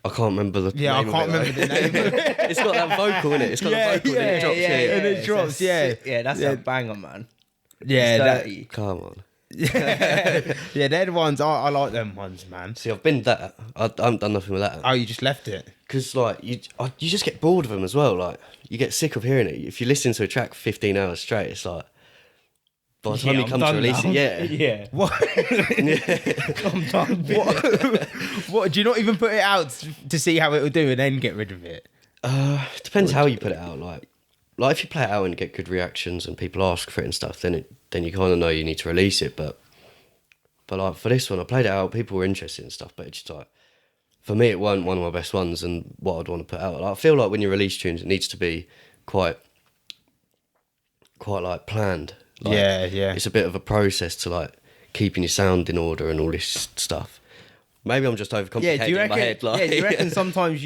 I can't remember the. Yeah, I name can't of remember it, the name. It's got that vocal in it. It's got the vocal and it drops. Yeah, and it drops, yeah. Yeah, that's Yeah. a banger, man. Yeah, It's that, dirty. Come on. yeah, they're the ones. I like them ones, man. See, I've been that. I haven't done nothing with that. Oh, you just left it. Because like you just get bored of them as well. Like you get sick of hearing it. If you listen to a track for 15 hours straight, it's like by the time Yeah, you I'm come to done release now. it, yeah. Yeah. What? I'm done. What? Do you not even put it out to see how it will do and then get rid of it? Depends how you put it out. Like if you play it out and get good reactions and people ask for it and stuff, then you kind of know you need to release it. But like for this one, I played it out. People were interested in stuff, but it's just like for me, it wasn't one of my best ones and what I'd want to put out. Like, I feel like when you release tunes, it needs to be quite like planned. Like, Yeah. It's a bit of a process to like keeping your sound in order and all this stuff. Maybe I'm just overcomplicating Yeah, do you in reckon? my head. Like, Yeah, do you reckon sometimes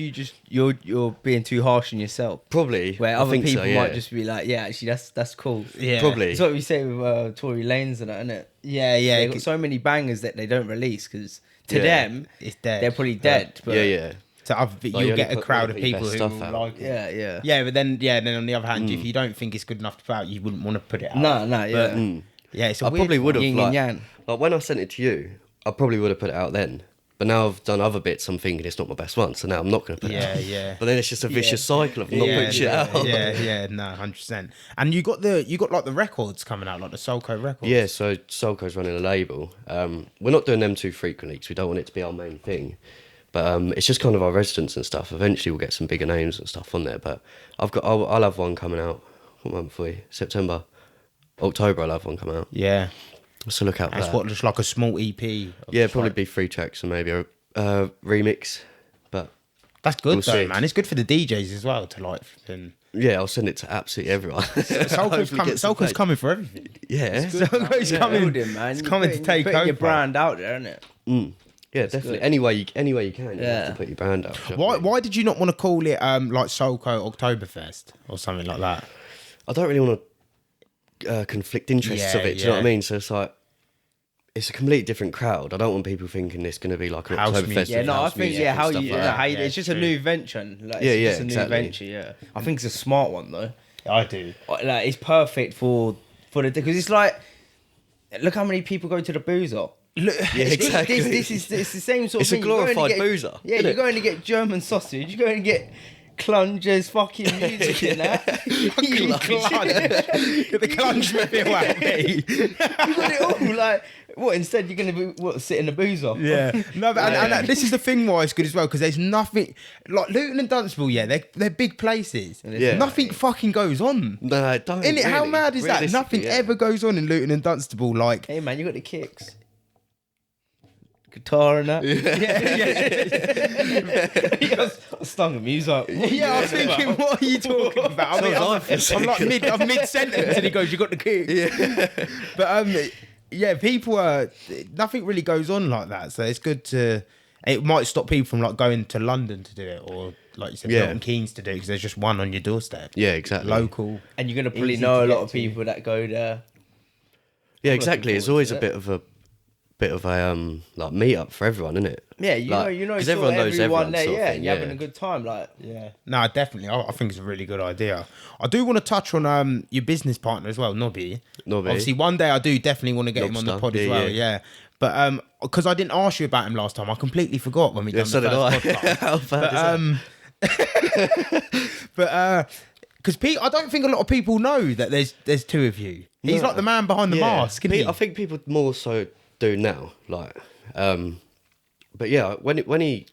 you're being too harsh on yourself? Probably. Where I other think people so, yeah. might just be like, yeah, actually, that's cool. Yeah. Probably. It's what we say with Tory Lanez and that, isn't it? Yeah, yeah. They got so many bangers that they don't release because to Yeah. them It's dead. they're probably dead. But Yeah. So other, you you'll only get a put- crowd only of put your people best who stuff will out. like it. Yeah. Yeah, but then on the other hand, if you don't think it's good enough to put out, you wouldn't want to put it out. No, yeah. But, yeah, it's a I weird probably would have Yin and yang. like when I sent it to you, I probably would have put it out then. But now I've done other bits, I'm thinking it's not my best one, so now I'm not going to put it out. Yeah. But then it's just a vicious cycle of not yeah, putting shit out. Yeah, no, 100%. And you got like the records coming out, like the Soulco records. Yeah, so Soulco's running a label. We're not doing them too frequently because we don't want it to be our main thing. But it's just kind of our residents and stuff. Eventually we'll get some bigger names and stuff on there. But I'll have one coming out. What month are we? September, October. I'll have one come out. Yeah. So look out for That's that. what, just like a small EP. of Yeah, just probably like- be 3 tracks and maybe a remix. But That's good We'll though, see. man. It's good for the DJs as well to like. yeah, I'll send it to absolutely everyone. Soulco's coming for everything. Yeah, Soulco's coming. Building, man. It's You're coming to putting- take putting over. your brand out there, isn't it? yeah, definitely. good. Any way you can, you have Yeah. to put your brand out. do you know what I mean? Why did you not want to call it like Soulco Oktoberfest or something like that? I don't really want to conflict interests Yeah, of it. Do you know what I yeah. mean? So it's like it's a completely different crowd. I don't want people thinking it's going to be like an House Oktoberfest. music. Yeah, with no, I house think music and how stuff you, like yeah, that. how you, Yeah, it's just a true. new venture. Like, Yeah, it's yeah, just a exactly. new venture. Yeah, I think it's a smart one though. I do. Like, it's perfect for the because it's like, look how many people go to the boozer. Look, Yeah, exactly. It's the same sort It's of a thing. You're going to glorified get- boozer, Yeah, isn't you're it? going to get German sausage. You're going to get Clunger's fucking music in that. The clunge feel at me. You got it all, like, what, instead you're going to be, what, sit in the boozer? Yeah, no, but and this is the thing why it's good as well, because there's nothing like Luton and Dunstable. Yeah, they're big places. Yeah. Nothing fucking goes on. No, don't. In it, how really. mad is that? Realistically, Nothing yeah. ever goes on in Luton and Dunstable. Like, Hey, man, you got the kicks. Guitar and that. He goes, stung him. He was like, what yeah, I was thinking, what are you talking about? I mean, I'm like mid sentence, and he goes, "You got the kick." Yeah, but yeah, people are nothing really goes on like that, so it's good to. It might stop people from like going to London to do it, or like you said, Milton Keynes to do it, because there's just one on your doorstep. Yeah, exactly. Local, And you're going to probably easy know to a lot get of to. people that go there. Yeah, exactly. It's always a to bit of a like meet up for everyone, isn't it? Yeah, you Like, know, 'cause sort of everyone knows everyone there, sort of yeah, thing, you're yeah. having a good time, like. yeah. No, definitely. I think it's a really good idea. I do want to touch on your business partner as well, Nobby. Nobby. Obviously, one day I do definitely want to get him on the Lobster. pod as Yeah, well. yeah. Yeah. But because I didn't ask you about him last time, I completely forgot when we done so the did I. first podcast. How bad is that? But because I don't think a lot of people know that there's two of you. He's No. like the man behind the mask, isn't he? I think people more so do now. Like, but yeah, when he,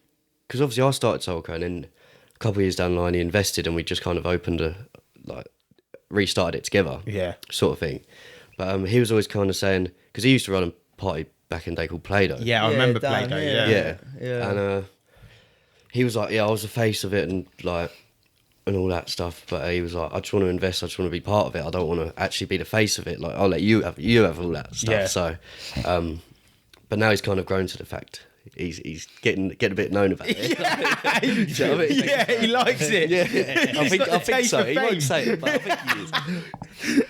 because obviously I started Soulco, and then a couple of years down the line he invested, and we just kind of restarted it together. Yeah. Sort of thing. But he was always kind of saying, because he used to run a party back in a day called Play-Doh. Yeah, I Yeah, remember down Play-Doh. here. Yeah. And he was like, yeah, I was the face of it, and like, and all that stuff. But he was like, I just want to invest. I just want to be part of it. I don't want to actually be the face of it. Like, I'll let you have all that stuff. Yeah. So, but now he's kind of grown to the fact he's getting a bit known about it. Do you know what I mean? Yeah, he likes it. Yeah, I think taste so. of He fame. won't say it, but I think he is.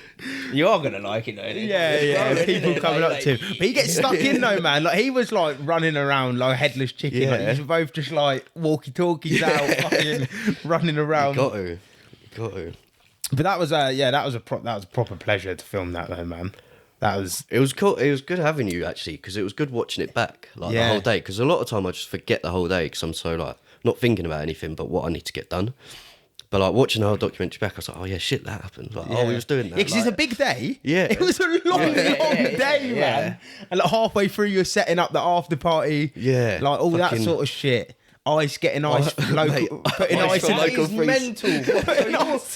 You are going to like it, though. Yeah, people coming up to him. But he gets stuck in though, man. Like, he was like running around like a headless chicken. Yeah. Like, you were both just like walkie-talkies out, fucking running around. Got to. But that was that was a proper pleasure to film that though, man. That was It was cool. It was good having you actually, because it was good watching it back like Yeah. the whole day. Because a lot of time I just forget the whole day because I'm so like not thinking about anything but what I need to get done. But like watching the whole documentary back, I was like, oh yeah, shit, that happened. Like, oh, we was doing that. because it's a big day. Yeah. It was a long day, man. And like halfway through, you're setting up the after party. Yeah, like all that fucking- sort of shit. Getting ice, mate, putting ice ice from in local That is freeze. mental.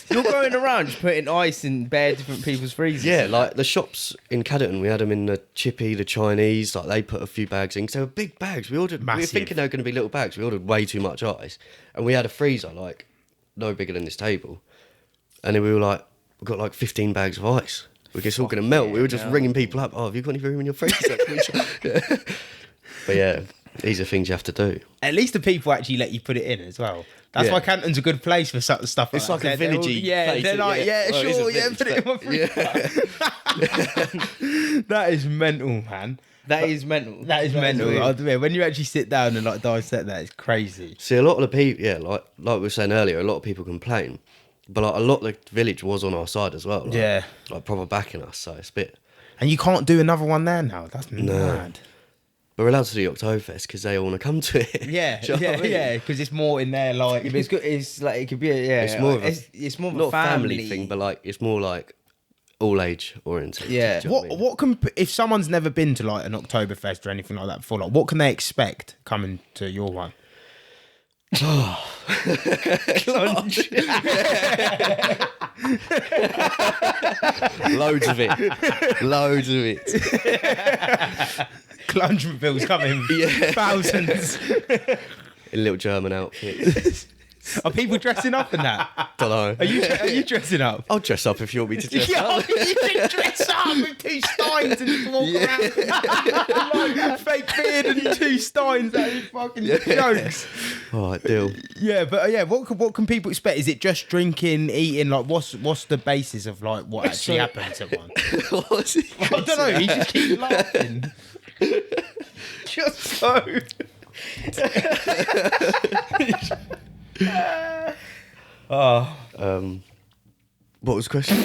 You're going around just putting ice in bare different people's freezers. Yeah, like the shops in Caddington, we had them in the Chippy, the Chinese. Like they put a few bags in because they were big bags. We ordered. We were Massive. thinking they were going to be little bags. We ordered way too much ice, and we had a freezer like no bigger than this table. And then we were like, we've got like 15 bags of ice. We're just all going to melt. We were just ringing people up. Oh, have you got any room in your freezer? But yeah, these are things you have to do. At least the people actually let you put it in as well. That's Yeah. why Canton's a good place for stuff like It's that. like a They're all- villagey Yeah, place, they're like, yeah. yeah, Well, it is a sure, yeah, village, put it in my freezer. That is mental, man. That is mental. That is mental. weird. I admit, when you actually sit down and like dissect that, it's crazy. See, a lot of the people, yeah, like we were saying earlier, a lot of people complain, but like a lot of the village was on our side as well. Like, Yeah. like proper backing us. So it's a bit. And you can't do another one there now. That's mad. But we're allowed to do Oktoberfest because they all want to come to it. Yeah, Do you know what I mean? yeah, because it's more in there, like. But it's good. It's like it could be. It's more of a, it's more of not a family thing, but like it's more like all age oriented. Yeah. Do you know what I mean? What can, if someone's never been to like an Oktoberfest or anything like that before, like what can they expect coming to your one? Loads of it. Loads of it. Clungemobiles coming, thousands. In little German outfits. Are people dressing up in that? Don't know. Are you dressing up? I'll dress up if you want me to dress Yeah, up. you can dress up with two steins and just walk around like fake beard and two steins. That is fucking jokes. All right, deal. Yeah, but what can people expect? Is it just drinking, eating? Like, what's the basis of like what actually happens at one? What's it? I don't know. He just keeps laughing. Just so. What was the question?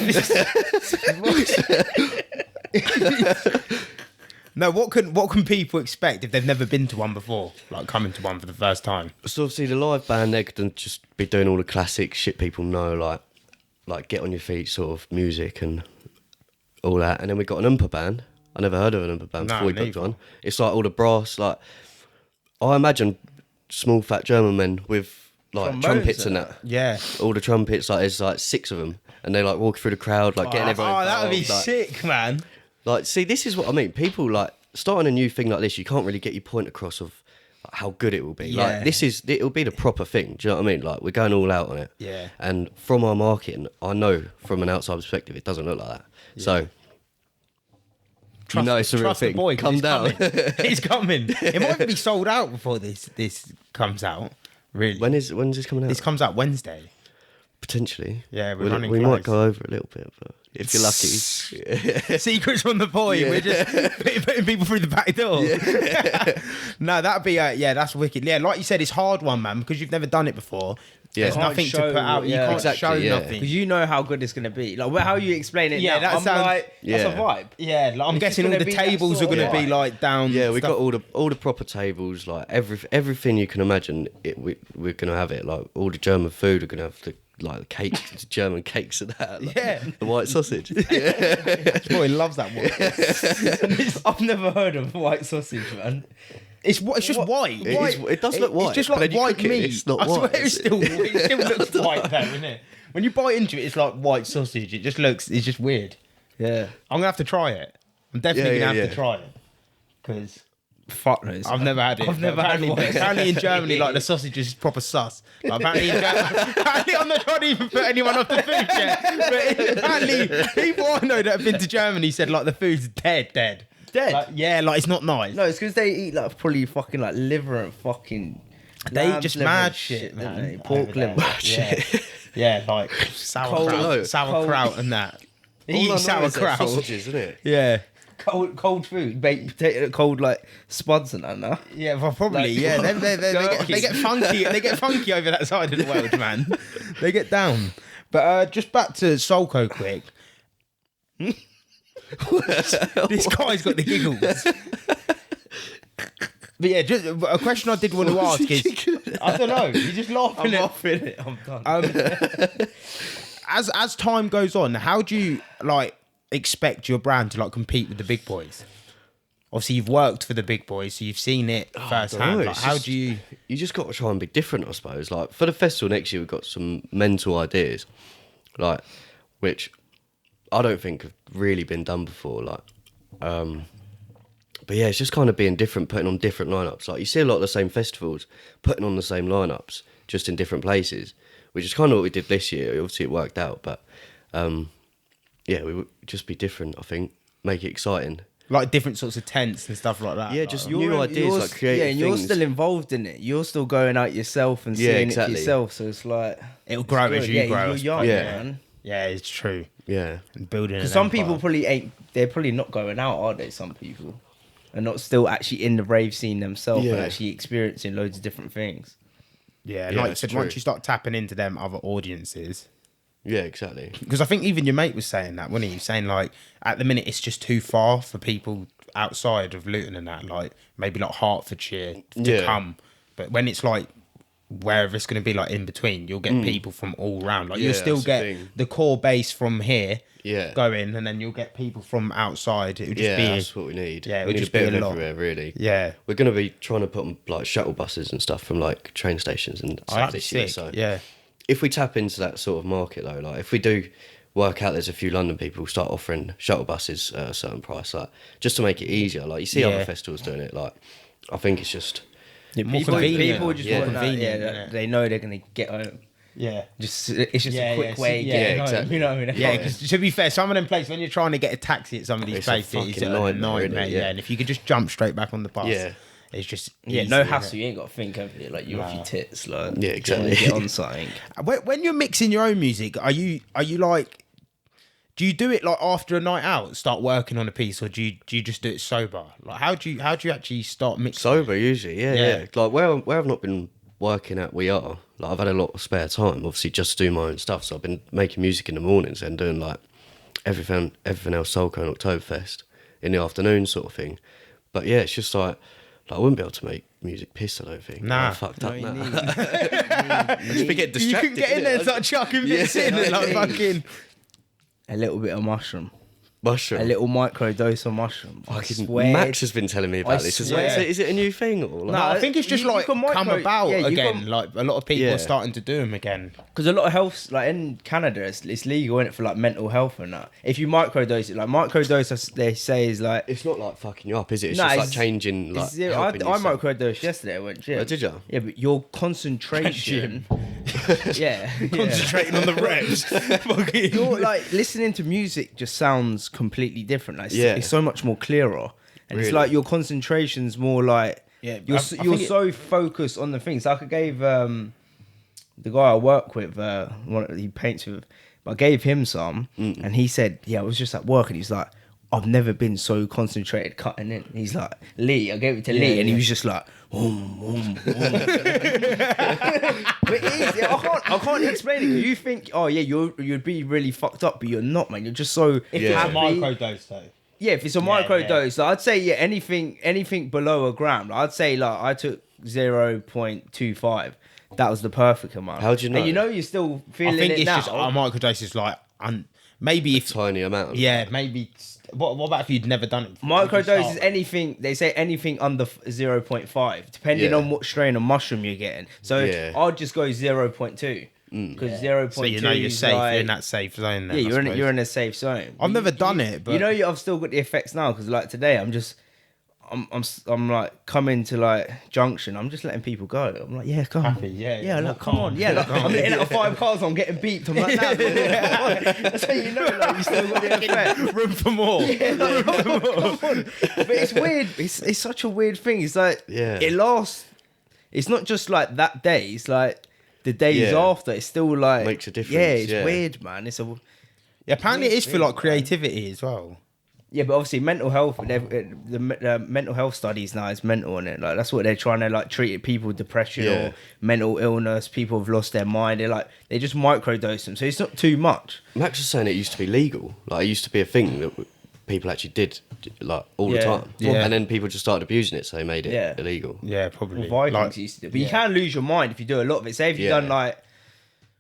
No, what can people expect if they've never been to one before? Like coming to one for the first time. So obviously the live band, they're going to just be doing all the classic shit people know, like Get On Your Feet sort of music and all that. And then we've got an oompa band. I never heard of an oompa band before we booked one. It's like all the brass, like I imagine small fat German men with like trumpets and that. Yeah. All the trumpets, like there's like 6 of them, and they like walk through the crowd, like getting everyone. Oh, that would be involved, sick, man. Like, see, this is what I mean. People like starting a new thing like this. You can't really get your point across of like, how good it will be. Yeah. Like it'll be the proper thing. Do you know what I mean? Like we're going all out on it. Yeah. And from our marketing, I know from an outside perspective, it doesn't look like that. Yeah. So. You know it's a real thing. Boy, Come down. He's coming. It might even be sold out before this comes out. Really. When's this coming out? This comes out Wednesday. Potentially. Yeah, we're running we close. might go over a little bit, but if you're lucky. Secrets from the boy. Yeah. We're just putting people through the back door. Yeah. No, that'd be that's wicked. Yeah, like you said, it's hard one, man, because you've never done it before. Yeah. There's nothing to put out. You can't show nothing. Because you know how good it's going to be. Like, how you explain it now, that sounds... like, that's a vibe. Yeah, like, I'm guessing all the tables are going to be, like, down... Yeah, we've got all the proper tables, like, everything you can imagine, we're going to have it. Like, all the German food are going to have the cakes, the German cakes and that. Like, the white sausage. Boy loves that one. I've never heard of white sausage, man. It's just white. It does look white. It's just like white meat. It's not I white. swear it still looks white though, isn't it? When you bite into it, it's like white sausage. It's just weird. Yeah. I'm going to have to try it. I'm definitely going to have to try it. Because... Fuck knows. I've never had it. I've never had one. Apparently in Germany, like the sausage is proper sus. Like, apparently I'm not trying to even put anyone off the food yet. But apparently, people I know that have been to Germany said like the food's dead. Dead? Like, yeah, like it's not nice. No, it's because they eat like probably fucking like liver and fucking. They just mad shit, man. Pork liver. Yeah, like sauerkraut and that. All I know Sauerkraut. is they're sausages, isn't it? Yeah. Cold food, baked potato, cold like spuds and that. No? Yeah, well, probably. Like, They get funky. They get funky over that side of the world, man. They get down. But just back to Solco quick. This guy's got the giggles. But yeah, just a question I did want to ask is, I don't know. You're just laughing. I'm laughing it. I'm done. As time goes on, how do you expect your brand to compete with the big boys? Obviously, you've worked for the big boys, so you've seen it firsthand. How do you? You just got to try and be different, I suppose. Like for the festival next year, we've got some mental ideas, which I don't think have really been done before. But yeah, it's just kind of being different, putting on different lineups. Like you see a lot of the same festivals putting on the same lineups, just in different places, which is kind of what we did this year. Obviously, it worked out, but yeah, we would just be different. I think make it exciting. Like different sorts of tents and stuff like that. Yeah, just new ideas, creative and you're still involved in it. You're still going out yourself and seeing it for yourself. So it's like it'll grow as you grow. You're young, man. Yeah, it's true. Yeah, and building. Because some people probably ain't. They're probably not going out, are they? Some people are not still actually in the rave scene themselves and actually experiencing loads of different things. Yeah, like you said, once you start tapping into them other audiences. Yeah, exactly. Because I think even your mate was saying that, wasn't he? Saying at the minute it's just too far for people outside of Luton and that, maybe Hertfordshire to come. But when it's wherever it's going to be in between, you'll get people from all round. You'll still get the core base from here going, and then you'll get people from outside. It'll just be that's what we need. Yeah, we need just a bit be of a lot. everywhere, really. Yeah, we're going to be trying to put on shuttle buses and stuff from train stations and stuff this year. So yeah. If we tap into that sort of market though, if we do work out there's a few London people who start offering shuttle buses at a certain price, just to make it easier. You see other festivals doing it. I think it's just more convenient. People just want that. They know they're gonna get home. Yeah, it's just a quick way. Yeah, exactly. You know what I mean? Yeah, because to be fair, some of them places when you're trying to get a taxi at some of these places, it's a nightmare. Yeah, and if you could just jump straight back on the bus. Yeah. It's just no hassle. You ain't got to think of it. You're off your tits. Yeah, exactly. Get on something. When you're mixing your own music, are you do you do it after a night out, start working on a piece, or do you just do it sober? How do you actually start mixing? Sober usually, yeah. Where I've not been working at, I've had a lot of spare time, obviously, just to do my own stuff. So I've been making music in the mornings and doing everything else, Soulco and Oktoberfest in the afternoon sort of thing. But yeah, it's just like I wouldn't be able to make music piss, I don't think. Nah. I fucked No, up you now. need- I just get distracted. You can get in there and start chucking bits in and like fucking. a little bit of mushroom. Mushroom. A little micro dose of mushroom. I Fucking swear. Max has been telling me about I this. Is swear. it a new thing or like? No, I think it's just you like can come micro- about yeah, you again. can- Like a lot of people Yeah. are starting to do them again. Because a lot of health, like in Canada, it's legal in it for like mental health and that. If you microdose it, like microdose, they say is like. It's not like fucking you up, is it? It's No, just like it's- changing. Like it's zero. helping I yourself. microdosed yesterday. I went gym. Oh, did you? Yeah, but your concentration. yeah. Concentrating on the reps. Fucking- You're like listening to music just sounds completely different. Like Yeah. it's so much more clearer, and it's Really? like your concentration's more like Yeah, you're I you're think it- so focused on the things. Like I gave the guy I work with, he paints with, I gave him some, and he said, yeah, I was just at work, and he's like, I've never been so concentrated cutting in. He's like, Lee, I gave it to Lee, and he was just like, But it is, I can't explain it. 'Cause you think, oh yeah, you'd be really fucked up, but you're not, man. You're just so If Yeah. it's a microdose though. yeah. If it's a Yeah, micro yeah. dose, like, I'd say yeah, anything below a gram. I'd say like I took 0.25. That was the perfect amount. How'd you know? And you know you're still feeling I think it it's now. just a microdose is like maybe if Tiny amount. yeah maybe. What about if you'd never done it? before? You Microdose start- is anything, they say anything under 0.5, depending Yeah. on what strain of mushroom you're getting. So Yeah. I'll just go 0.2. Because 0.2 So you know you're is safe. like- You're in that safe zone. Then, yeah, I you're suppose. in a safe zone. I've never done it, but You know, I've still got the effects now because like today, I'm like coming to like junction. I'm just letting people go. I'm like, yeah, come. Happy, yeah, yeah. yeah. Look, come on, yeah. Like, I'm getting out of 5 cars. I'm getting beeped. I'm like, nah, that's how you know, like you still got the effect. room for more. Come on. But it's weird. It's such a weird thing. It's like Yeah. it lasts. It's not just like that day. It's like the days Yeah. after. It's still like Makes a difference, Yeah, it's yeah. weird, man. It's a Yeah, apparently it is for like creativity as well. yeah, but obviously mental health. The mental health studies now is mental in it. Like that's what they're trying to like treat people with depression Yeah. or mental illness. People have lost their mind. They just microdose them, so it's not too much. Max was saying it used to be legal. Like it used to be a thing that people actually did like all the Yeah. time. Yeah. And then people just started abusing it, so they made it Yeah. illegal. Yeah, probably. Vikings Like, used to do, but you can lose your mind if you do a lot of it. Say if you've Yeah. done like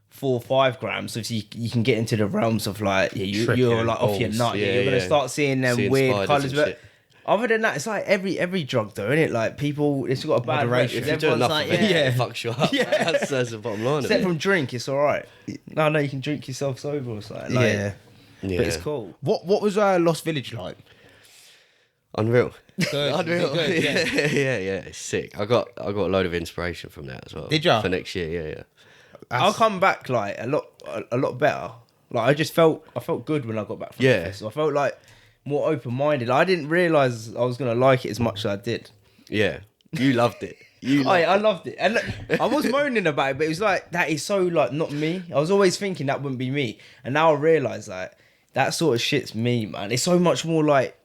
4 or 5 grams, so you can get into the realms of like Tripping you're like off your balls. nut. Yeah, You're gonna yeah. start seeing them Seeing weird spiders colours. and But shit. other than that, it's like every drug though, isn't it? Like people, it's got a bad rep. Moderation. If you do Everyone's enough like, of it, yeah. it fucks you up. That's the bottom line of Except it. from drink, it's all right. No, you can drink yourself sober or something. Like, yeah. Yeah. but it's cool. What was Lost Village like? Unreal. Good. Unreal. Good, yeah. yeah, it's sick. I got a load of inspiration from that as well. Did ya? For next year, yeah. I'll come back like a lot better. Like I felt good when I got back from Yeah. the festival. I felt like more open minded. I didn't realise I was gonna like it as much as I did. Yeah. You loved it. I loved it, and look, I was moaning about it, but it was like that is so like not me. I was always thinking that wouldn't be me, and now I realise like that sort of shit's me, man. It's so much more like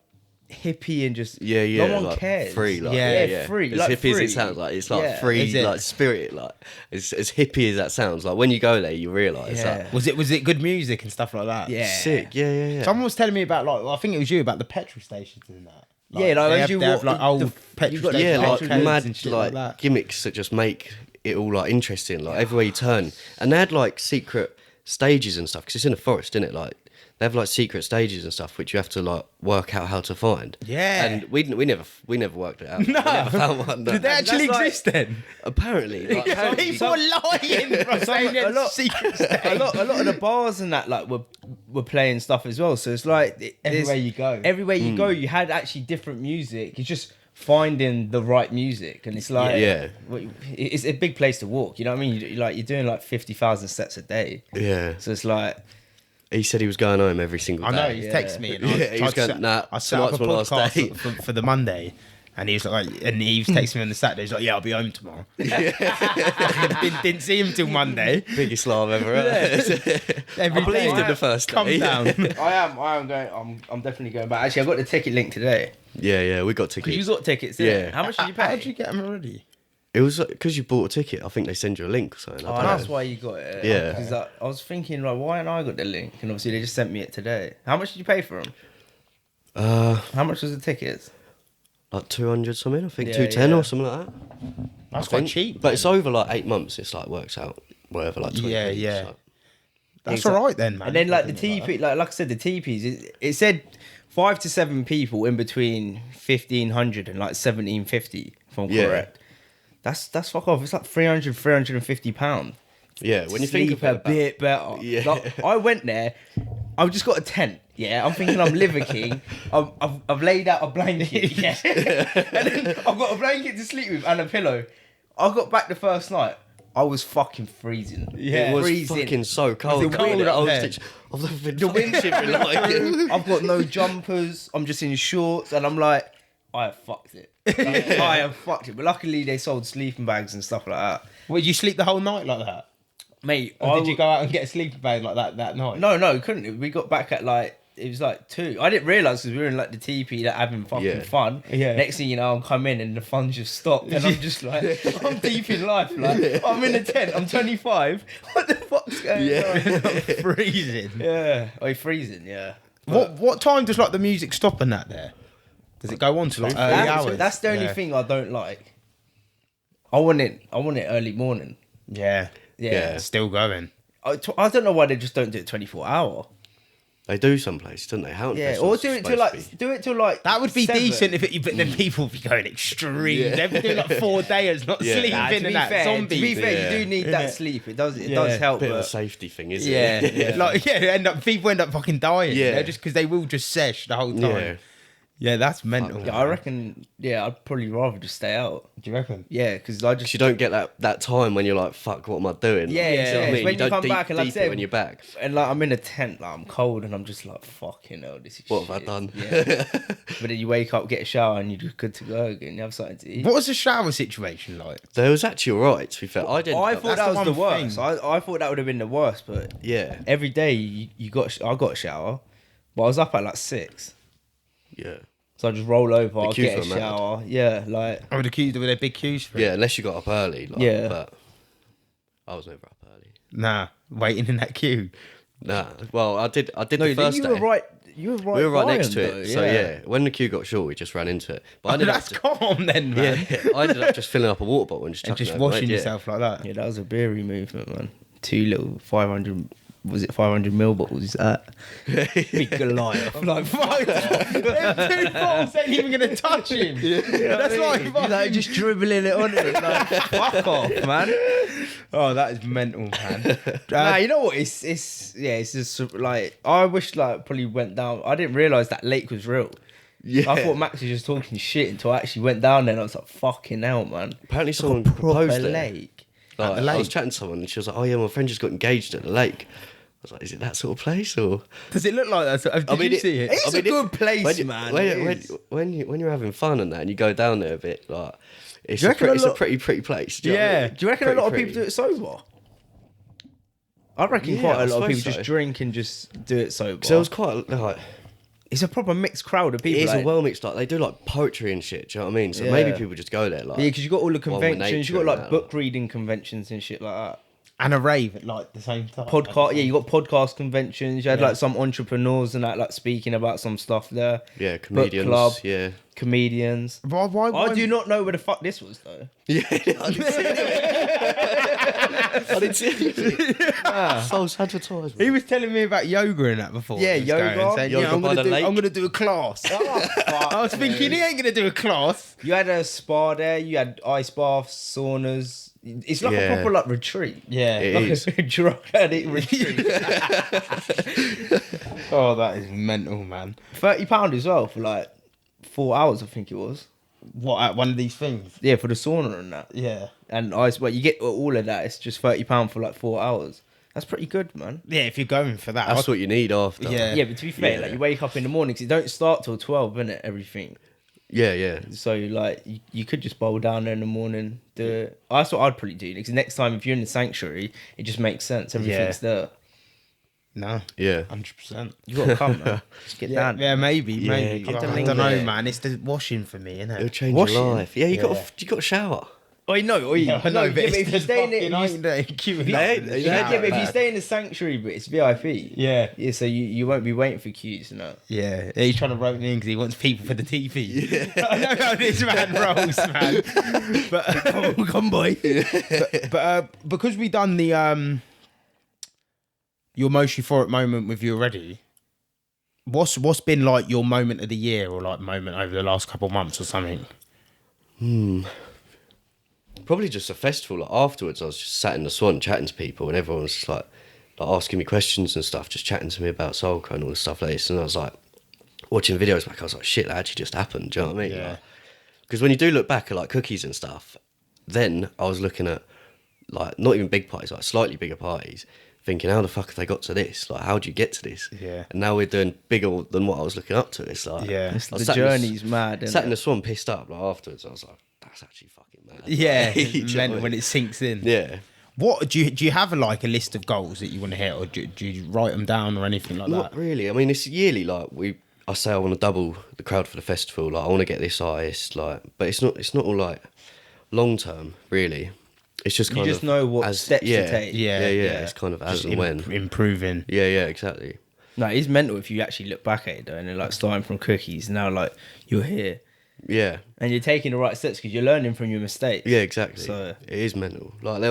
hippie and just Yeah, no one like cares. free, like yeah, free. As Like hippie as free. it sounds, like it's like Yeah. free, Is it? like spirit, like it's as hippie as that sounds. Like when you go there, you realise Yeah. that Was it good music and stuff like that? Yeah. sick. Yeah. Someone was telling me about like I think it was you about the petrol stations and that. Yeah, like, they as have, you they have, walk- like old the- petrol you've got- stations, Yeah, like petrol codes mad and shit like that. gimmicks that just make it all like interesting. Like everywhere you turn, and they had like secret stages and stuff because it's in a forest, isn't it? Like they have like secret stages and stuff which you have to like work out how to find. Yeah. and we never worked it out. No, we never found one. Did they actually That's like- exist then? Apparently, like, apparently People are lying. Bro, saying a it's lot- secret a stage. lot of the bars and that like were playing stuff as well. So it's like Everywhere you go. everywhere you go, you had actually different music. It's just finding the right music, and it's like Yeah. it's a big place to walk. You know what I mean? You're doing like 50,000 steps a day. yeah. So it's like He said he was going home every single I day. know, he Yeah. texted me and Yeah, I he was tried to going, nah, I set up a tonight's my last day. podcast for the Monday. And he was like, and he was texting me on the Saturday. He's like, yeah, I'll be home tomorrow. didn't see him till Monday. Biggest laugh ever. Right? Every I believed day. him the first day. Come down. I am going. I'm definitely going back. Actually, I got the ticket link today. Yeah, we got Because tickets. you got tickets. Didn't Yeah. you? How much did you How pay? did you get him already? It was because you bought a ticket. I think they send you a link or something. I Oh, don't that's know. why you got it. Yeah. Because I was thinking, like, why haven't I got the link? And obviously, they just sent me it today. How much did you pay for them? How much was the tickets? like 200 something. I think Yeah, 210 yeah. or something like that. That's I quite think. cheap. But it's over like 8 months. It's like works out whatever, like 20. Yeah, yeah. So. That's all right then, man. And then like the If you're doing TP, like I said, the TPs. It said 5 to 7 people in between 1,500 and like 1,750. If I'm Yeah. correct. That's fuck off. It's like 350 £350. Yeah, when you think Sleep of a it, bit better. Yeah. Like, I went there. I've just got a tent. Yeah, I'm thinking I'm Liver King. I've laid out a blanket. Yeah, and then I've got a blanket to sleep with and a pillow. I got back the first night. I was fucking freezing. it was freezing. fucking so cold. Was it cold I up was there? literally- I've never been the wind shivering like I've got no jumpers. I'm just in shorts, and I'm like, I have fucked it. Like, I have fucked it. But luckily, they sold sleeping bags and stuff like that. Would you sleep the whole night like that? Mate, Or did you go out and get a sleeping bag like that night? No, couldn't. We got back at like it was like 2. I didn't realise because we were in like the TP like, having fucking Yeah. fun. Yeah. Next thing you know, I'm coming in and the fun just stopped, and I'm just like, I'm deep in life. Like I'm in a tent. I'm 25. What the fuck's going on? Freezing. Yeah, freezing. Yeah. What time does like the music stop and that there? Does it go on to like early hours? That's the only Yeah. thing I don't like. I want it early morning. Yeah. Yeah. It's still going. I don't know why they just don't do it 24 hour. They do some places, don't they? How Yeah, or do it till like That would be 7. decent if it, but then people would be going extreme. They'd be doing like 4 days, not Yeah. sleeping Nah, to and be that fair, zombie. To be fair, Yeah. you do need Innit? that sleep. It does Yeah. help. bit of a But safety thing, isn't Yeah, it? yeah. Like people end up fucking dying. Yeah. Yeah, just because they will just sesh the whole time. Yeah. Yeah, that's mental. yeah, I reckon. Yeah, I'd probably rather just stay out. Do you reckon? Yeah, because I 'Cause just you don't get that time when you're like, fuck, what am I doing? Yeah, Like, yeah, you know what I yeah. mean? When you you don't come back and like I deep said- it when you're back. and like I'm in a tent, like I'm cold, and I'm just like fucking hell, this is What have I shit. done? Yeah. But then you wake up, get a shower, and you're good to go again. You have something to eat. What was the shower situation like? There was actually alright, to be fair. I didn't. I have thought That's that the was the one worst. thing. I thought that would have been the worst, but Yeah. every day I got a shower, but I was up at like 6. Yeah. So I just roll over, I'll queues get a were mad. shower. Yeah, like Oh, the queues, were there big queues for it? Yeah, unless you got up early. Like, Yeah. But I was never up early. Nah, waiting in that queue. Nah. Well, I did no, the first you day. were right. You were right. We were right by next him, to though, it. So yeah, when the queue got short, we just ran into it. But I Oh, ended that's up calm then, man. yeah, I ended up just filling up a water bottle and just, And chucking just it over, washing mate, yeah. yourself like that. Yeah, that was a beery movement, man. 2 little 500. Was it 500 ml bottles? Big Goliath. Like, fuck, them 2 bottles ain't even gonna touch him. That's like, You're fucking- like just dribbling it on it. Like, fuck off, man. Oh, that is mental, man. Nah, you know what? It's just like I wish like probably went down. I didn't realise that lake was real. Yeah. I thought Max was just talking shit until I actually went down there and I was like, fucking hell, man. Apparently, someone Proper proposed it. lake. Like, the I was lake? chatting to someone and she was like, "Oh yeah, my friend just got engaged at the lake." I was like, "Is it that sort of place or?" Does it look like that? So, did you see it? It's a good place, man. It is. When you're having fun and that, and you go down there a bit, like it's Do you reckon it's a a lot- pretty place. Do you know what I Yeah. mean? Do you reckon a Pretty lot of people do it sober? I reckon Yeah, quite I a lot of suppose people so. just drink and just do it sober. So there was quite like It's a proper mixed crowd of people. it's like, a well mixed. Like they do like poetry and shit. Do you know what I mean? So Yeah. maybe people just go there. Like yeah, because you got all the one with conventions. You nature got and like that. book reading conventions and shit like that. And a rave at like the same time. Podcast, yeah, you got podcast conventions. You had like some entrepreneurs and that, like speaking about some stuff there. Yeah, Book comedians. club, Yeah. comedians. Why I do not know where the fuck this was though. Yeah, I didn't see it. I didn't see it. False advertisement. He was telling me about yoga and that before. Yeah, He was yoga. going, saying, Yoga I'm by gonna the lake. I'm gonna do a class. I was thinking he ain't gonna do a class. You had a spa there. You had ice baths, saunas. It's like a Yeah. proper like retreat. Yeah. It Like is. a drug addict retreat. Oh, that is mental, man. £30 as well for like 4 hours, I think it was. What at one of these things? Yeah, for the sauna and that. Yeah. And ice, well, you get all of that. It's just £30 for like 4 hours. That's pretty good, man. Yeah, if you're going for that. That's what you need after. Yeah. Yeah, but to be fair, Yeah. like you wake up in the morning 'cause it don't start till 12, innit? Everything. Yeah, yeah. So like you could just bowl down there in the morning. Do it. That's what I'd probably do. Because next time if you're in the sanctuary, it just makes sense. Everything's there. No. Yeah. 100%. You gotta come, man. Just get Yeah, down. yeah, maybe. Yeah, I get don't down know, there. man. It's the washing for me, It'll innit? change Washing? your life. Yeah, you Yeah. got to shower. I know. Yeah, I know, but if you stay in it, if you stay in the sanctuary, but it's VIP. Yeah. Yeah, so you won't be waiting for queues, Yeah, he's trying to rope me in because he wants people for the TV. Yeah. I know how this man rolls, man. But come boy. But because we done the your most euphoric moment with you already, what's been like your moment of the year or like moment over the last couple of months or something? Probably just a festival. Like afterwards, I was just sat in the Swan chatting to people, and everyone was just like asking me questions and stuff, just chatting to me about Soulco and all this stuff like this. And I was like watching videos back. I was like, shit, that actually just happened. Do you know what I mean? Yeah. Because when you do look back at like cookies and stuff, then I was looking at like not even big parties, like slightly bigger parties, thinking, how the fuck have they got to this? Like, how do you get to this? Yeah. And now we're doing bigger than what I was looking up to. It's like, Yeah. The journey's mad. Sat in the Swan, pissed up. Like afterwards, I was like, that's actually fucking mad. Yeah, Like, meant when it sinks in. Yeah. What do you have a list of goals that you want to hit, or do you write them down or anything like Not that? really. I mean, it's yearly. Like I say, I want to double the crowd for the festival. Like I want to get this artist. Like, but it's not all like long term. Really, it's just kind You of just know what steps to take. Yeah. Yeah. It's kind of as Just and when. improving. Yeah, exactly. No, it's mental if you actually look back at it though, and then like starting from cookies, now like you're here Yeah. and you're taking the right steps because you're learning from your mistakes. Yeah, exactly. So it is mental. Like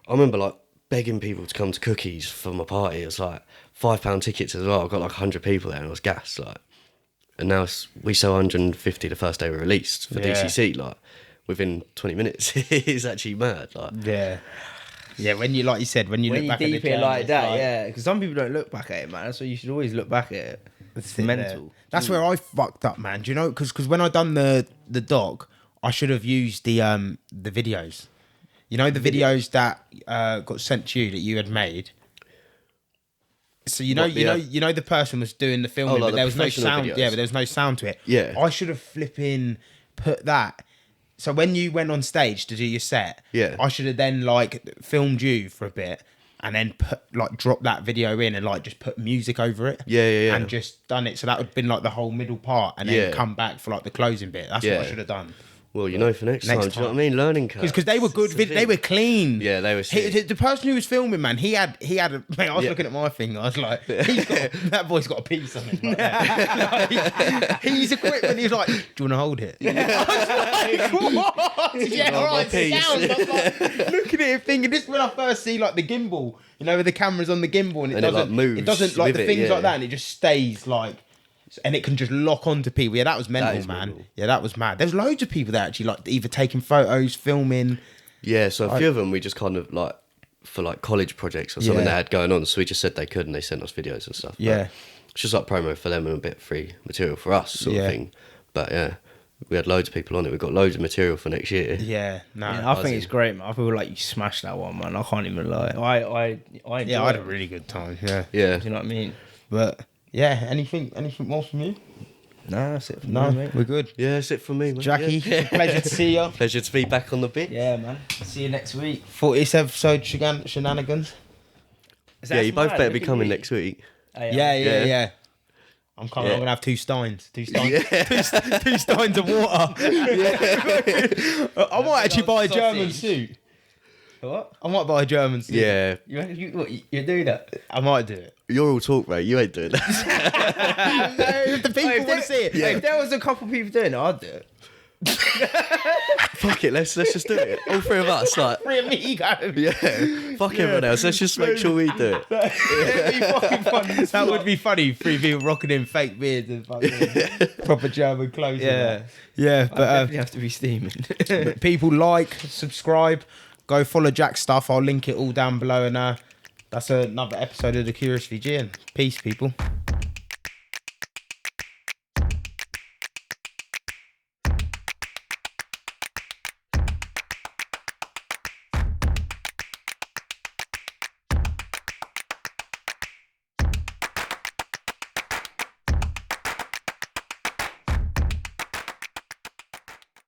I remember like begging people to come to cookies for my party. It was like £5 tickets as well. I got like 100 people there, and it was gas. Like, and now we sell 150 the first day we released for Yeah. DCC. Like within 20 minutes, it's actually mad. Like, Yeah. Yeah, when you look back deep at the it journey, like it's that, yeah. Because some people don't look back at it, man. So you should always look back at it. It's sit mental. there. That's where I fucked up, man. Do you know? Because when I done the doc, I should have used the videos. You know, the videos that got sent to you that you had made. So you know the person was doing the filming, like but the there was no professional sound. videos. Yeah, but there was no sound to it. Yeah. I should have flipping put that. So when you went on stage to do your set, Yeah. I should have then like filmed you for a bit and then drop that video in and like just put music over it. Yeah. And just done it. So that would have been like the whole middle part and then Yeah. come back for like the closing bit. That's what I Yeah. should have done. well, you know, for next time. Do you know what I time. mean? Learning curve. Because they were good. They were clean. Yeah, they were sick. The person who was filming, man, he had a mate. I was Yeah. looking at my thing. I was like, that boy's got a piece on him. Like, he's equipped, and he was like, "Do you want to hold it?" I was like, "What?" Yeah, Oh, all my right. piece. Sound. I'm like, looking at it, thinking this is when I first see like the gimbal. You know, with the cameras on the gimbal, and it And it, doesn't like, moves It doesn't like with the it, things yeah. like that, and it just stays like. And it can just lock onto people. Yeah, that was mental, is man. mental. Yeah, that was mad. There's loads of people that actually like either taking photos, filming. Yeah, so a few of them we just kind of like for like college projects or something Yeah. they had going on. So we just said they could, and they sent us videos and stuff. But Yeah. it's just like promo for them and a bit of free material for us, sort Yeah. of thing. But yeah, we had loads of people on it. We've got loads of material for next year. Yeah, no. Yeah, I think buzzing. it's great, man. I feel like you smashed that one, man. I can't even lie. I enjoyed Yeah, I had a it. really good time. Yeah, Yeah. Do you know what I mean? but yeah, anything more from you? No, that's it for No, me, mate. we're good. Yeah, that's it from me, man. Jackie, Yeah. it's a pleasure to see you. Pleasure to be back on the bit. Yeah, man. See you next week. 40th episode shenanigans. Yeah, you both better be coming next week. Yeah. I'm coming. Yeah. I'm gonna have two steins. Two steins of water. I might actually buy a German suit. What? I might buy a German suit. Yeah, You're doing that? I might do it. you're all talk, mate. You ain't doing that. No, the people want to see it. If there was a couple people doing it, I'd do it. Fuck it, let's just do it. All three of us, like, Free amigos. yeah. Fuck everyone else. Let's just make sure we do it. It'd be fucking funny. That would be funny. Three people rocking in fake beards and fucking proper German clothes. Yeah. Yeah, But but definitely have to be steaming. people like, subscribe, go follow Jack's stuff. I'll link it all down below. And that's another episode of the Curious VG. And peace, people.